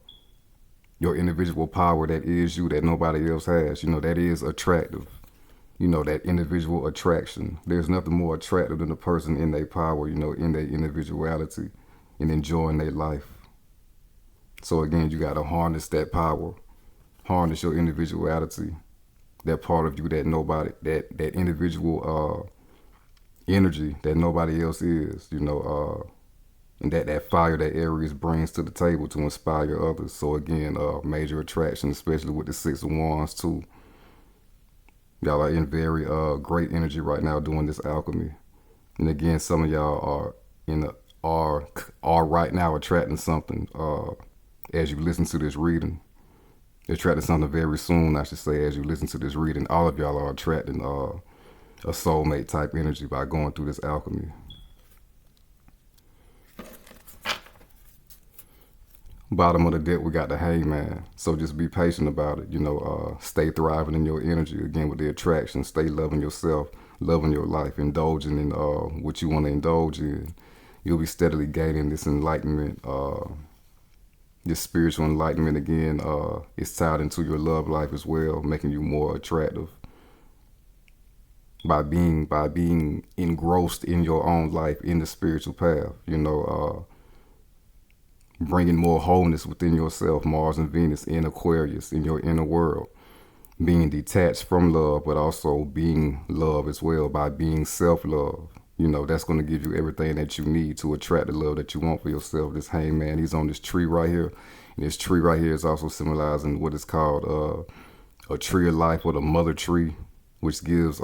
power that is you, that nobody else has. That is attractive. That individual attraction. There's nothing more attractive than a person in their power, in their individuality and enjoying their life. So again, you got to harness that power. Harness your individuality, that part of you that individual energy that nobody else is, and that fire that Aries brings to the table to inspire others. So again, major attraction, especially with the Six of Wands too. Y'all are in very great energy right now doing this alchemy. And again, some of y'all are right now attracting something as you listen to this reading. Attracting something very soon, I should say, as you listen to this reading. All of y'all are attracting a soulmate type energy by going through this alchemy. Bottom of the deck, we got the Hangman. So just be patient about it. Stay thriving in your energy again with the attraction. Stay loving yourself, loving your life, indulging in what you want to indulge in. You'll be steadily gaining this enlightenment, this spiritual enlightenment again. It's tied into your love life as well, making you more attractive by being engrossed in your own life in the spiritual path. Bringing more wholeness within yourself, Mars and Venus in Aquarius, in your inner world. Being detached from love, but also being love as well by being self-love. That's going to give you everything that you need to attract the love that you want for yourself. This Hangman, he's on this tree right here. And this tree right here is also symbolizing what is called a tree of life, or the mother tree, which gives,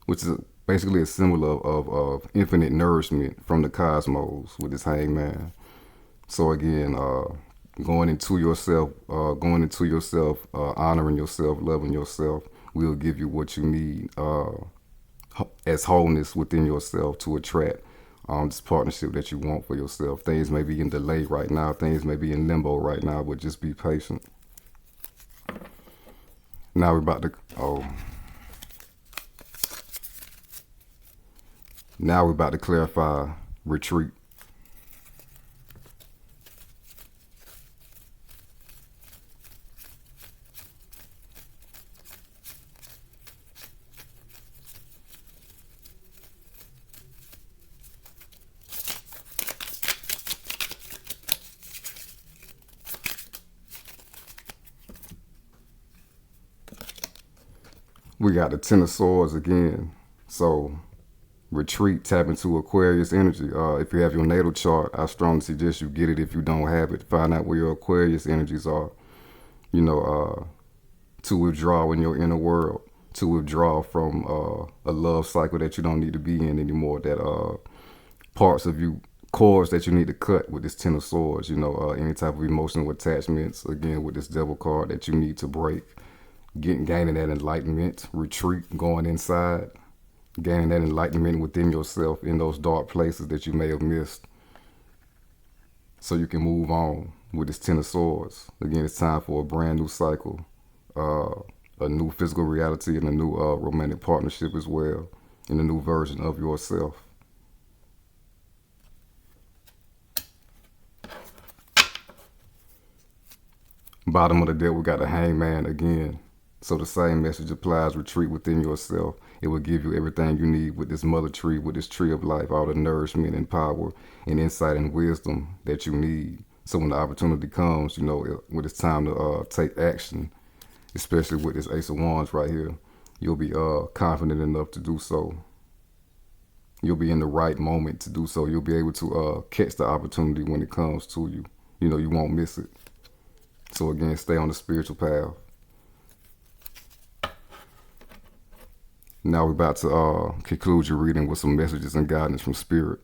which is basically a symbol of infinite nourishment from the cosmos with this Hangman. So again, going into yourself, honoring yourself, loving yourself, will give you what you need as wholeness within yourself to attract this partnership that you want for yourself. Things may be in delay right now. Things may be in limbo right now, but just be patient. Now we're about to, now we're about to clarify retreat. We got the Ten of Swords again. So retreat, tap into Aquarius energy. If you have your natal chart, I strongly suggest you get it. If you don't have it, find out where your Aquarius energies are. To withdraw in your inner world, to withdraw from a love cycle that you don't need to be in anymore. That parts of you, cords that you need to cut with this Ten of Swords. Any type of emotional attachments, again with this Devil card, that you need to break. Gaining that enlightenment, retreat, going inside, gaining that enlightenment within yourself in those dark places that you may have missed, so you can move on with this Ten of Swords. Again, it's time for a brand new cycle, a new physical reality, and a new romantic partnership as well, and a new version of yourself. Bottom of the deck, we got the Hangman again. So the same message applies. Retreat within yourself. It will give you everything you need with this mother tree, with this tree of life, all the nourishment and power and insight and wisdom that you need. So when the opportunity comes, when it's time to take action, especially with this Ace of Wands right here, you'll be confident enough to do so. You'll be in the right moment to do so. You'll be able to catch the opportunity when it comes to you. You won't miss it. So again, stay on the spiritual path. Now we're about to conclude your reading with some messages and guidance from Spirit.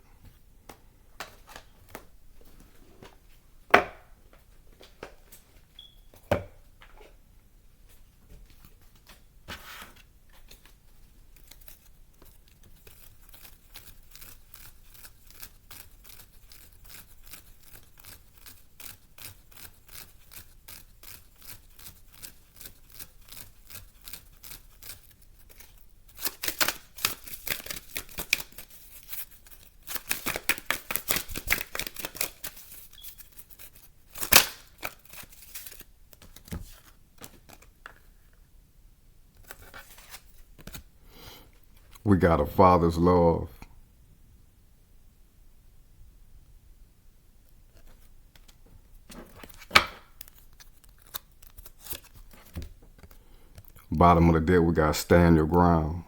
We got a father's love. Bottom of the deck, we got stand your ground.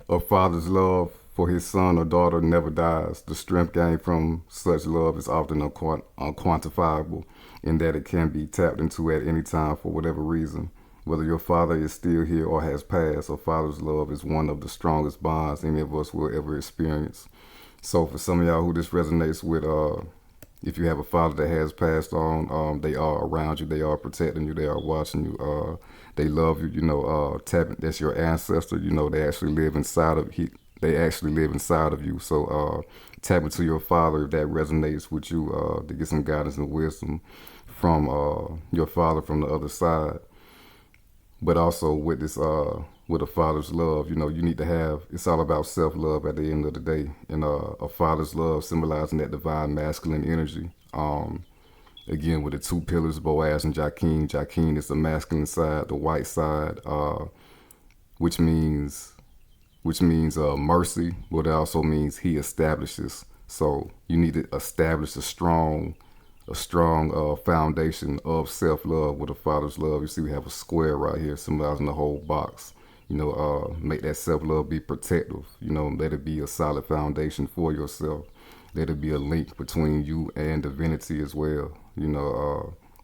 A father's love for his son or daughter never dies. The strength gained from such love is often unquantifiable, in that it can be tapped into at any time for whatever reason. Whether your father is still here or has passed, a father's love is one of the strongest bonds any of us will ever experience. So for some of y'all who this resonates with, If you have a father that has passed on, they are around you, they are protecting you, they are watching you, they love you. That's your ancestor. They actually live inside of they actually live inside of you. So tap into your father if that resonates with you, to get some guidance and wisdom from your father from the other side. But also with this, with a father's love, you need to have. It's all about self-love at the end of the day, and a father's love symbolizing that divine masculine energy. Again, with the two pillars, Boaz and Jachin. Jachin is the masculine side, the white side, which means mercy, but it also means he establishes. So you need to establish a strong foundation of self-love with a father's love. You see, we have a square right here symbolizing the whole box. Make that self-love be protective. Let it be a solid foundation for yourself. Let it be a link between you and divinity as well.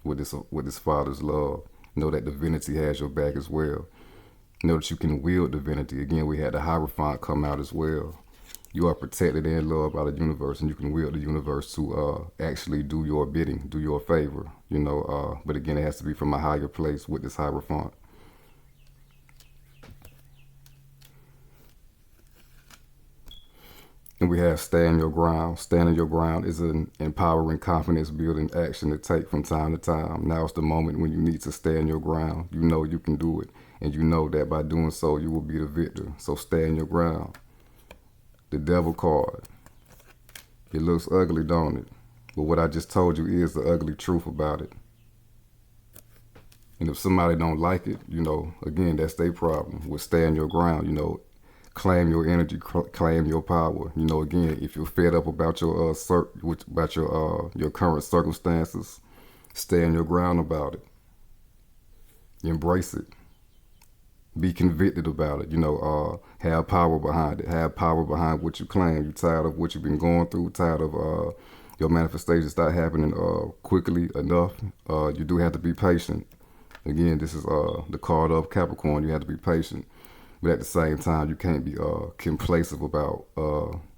With this father's love, know that divinity has your back as well. Know that you can wield divinity. Again, we had the Hierophant come out as well. You are protected and loved by the universe, and you can wield the universe to actually do your bidding, do your favor. But again, it has to be from a higher place with this Hierophant. And we have stand your ground. Standing your ground is an empowering, confidence building action to take from time to time. Now is the moment when you need to stand your ground. You know you can do it. And you know that by doing so, you will be the victor. So stand your ground. The Devil card. It looks ugly, don't it? But what I just told you is the ugly truth about it. And if somebody don't like it, again, that's their problem. With stand your ground, claim your energy, claim your power. Again, if you're fed up about your your current circumstances, stand your ground about it. Embrace it. Be convicted about it. Have power behind it. Have power behind what you claim. You're tired of what you've been going through. Tired of your manifestations not happening quickly enough. You do have to be patient. Again, this is the card of Capricorn. You have to be patient. But at the same time, you can't be complacent about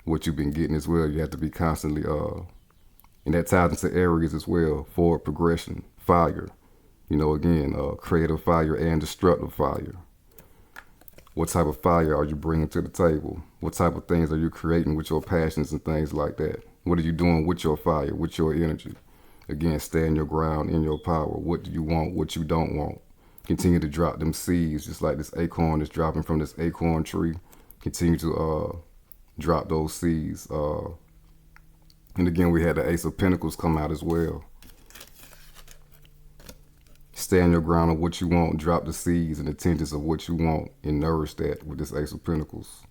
what you've been getting as well. You have to be constantly, and that ties into Aries as well, forward progression, fire. Again, creative fire and destructive fire. What type of fire are you bringing to the table? What type of things are you creating with your passions and things like that? What are you doing with your fire, with your energy? Again, stand your ground in your power. What do you want? What you don't want? Continue to drop them seeds, just like this acorn is dropping from this acorn tree. Continue to drop those seeds. And again, we had the Ace of Pentacles come out as well. Stand your ground on what you want. Drop the seeds and the intentions of what you want and nourish that with this Ace of Pentacles.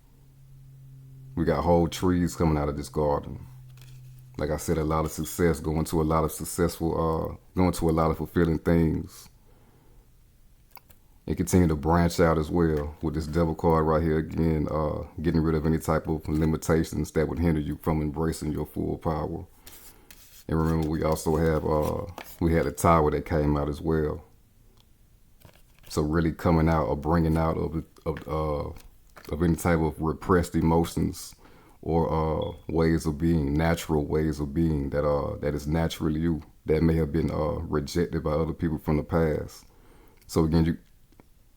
We got whole trees coming out of this garden. Like I said, a lot of success, going to a lot of fulfilling things. And continue to branch out as well with this Devil card right here. Again, getting rid of any type of limitations that would hinder you from embracing your full power. And remember, we also have, we had a Tower that came out as well. So really coming out or bringing out of any type of repressed emotions or ways of being, natural ways of being that is naturally you, that may have been rejected by other people from the past. So again,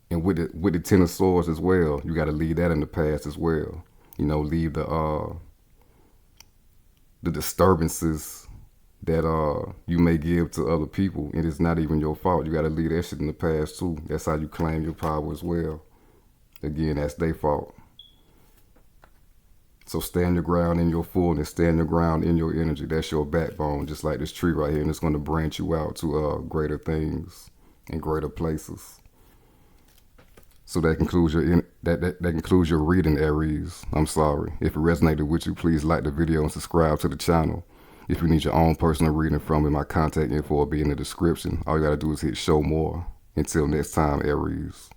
with the Ten of Swords as well, you got to leave that in the past as well. Leave the disturbances that you may give to other people, and it's not even your fault. You got to leave that shit in the past too. That's how you claim your power as well. Again, that's their fault. So stand your ground in your fullness, stand your ground in your energy. That's your backbone, just like this tree right here, and it's going to branch you out to greater things and greater places. So that concludes your reading, Aries. I'm sorry. If it resonated with you, please like the video and subscribe to the channel. If you need your own personal reading from me, my contact info will be in the description. All you gotta do is hit show more. Until next time, Aries.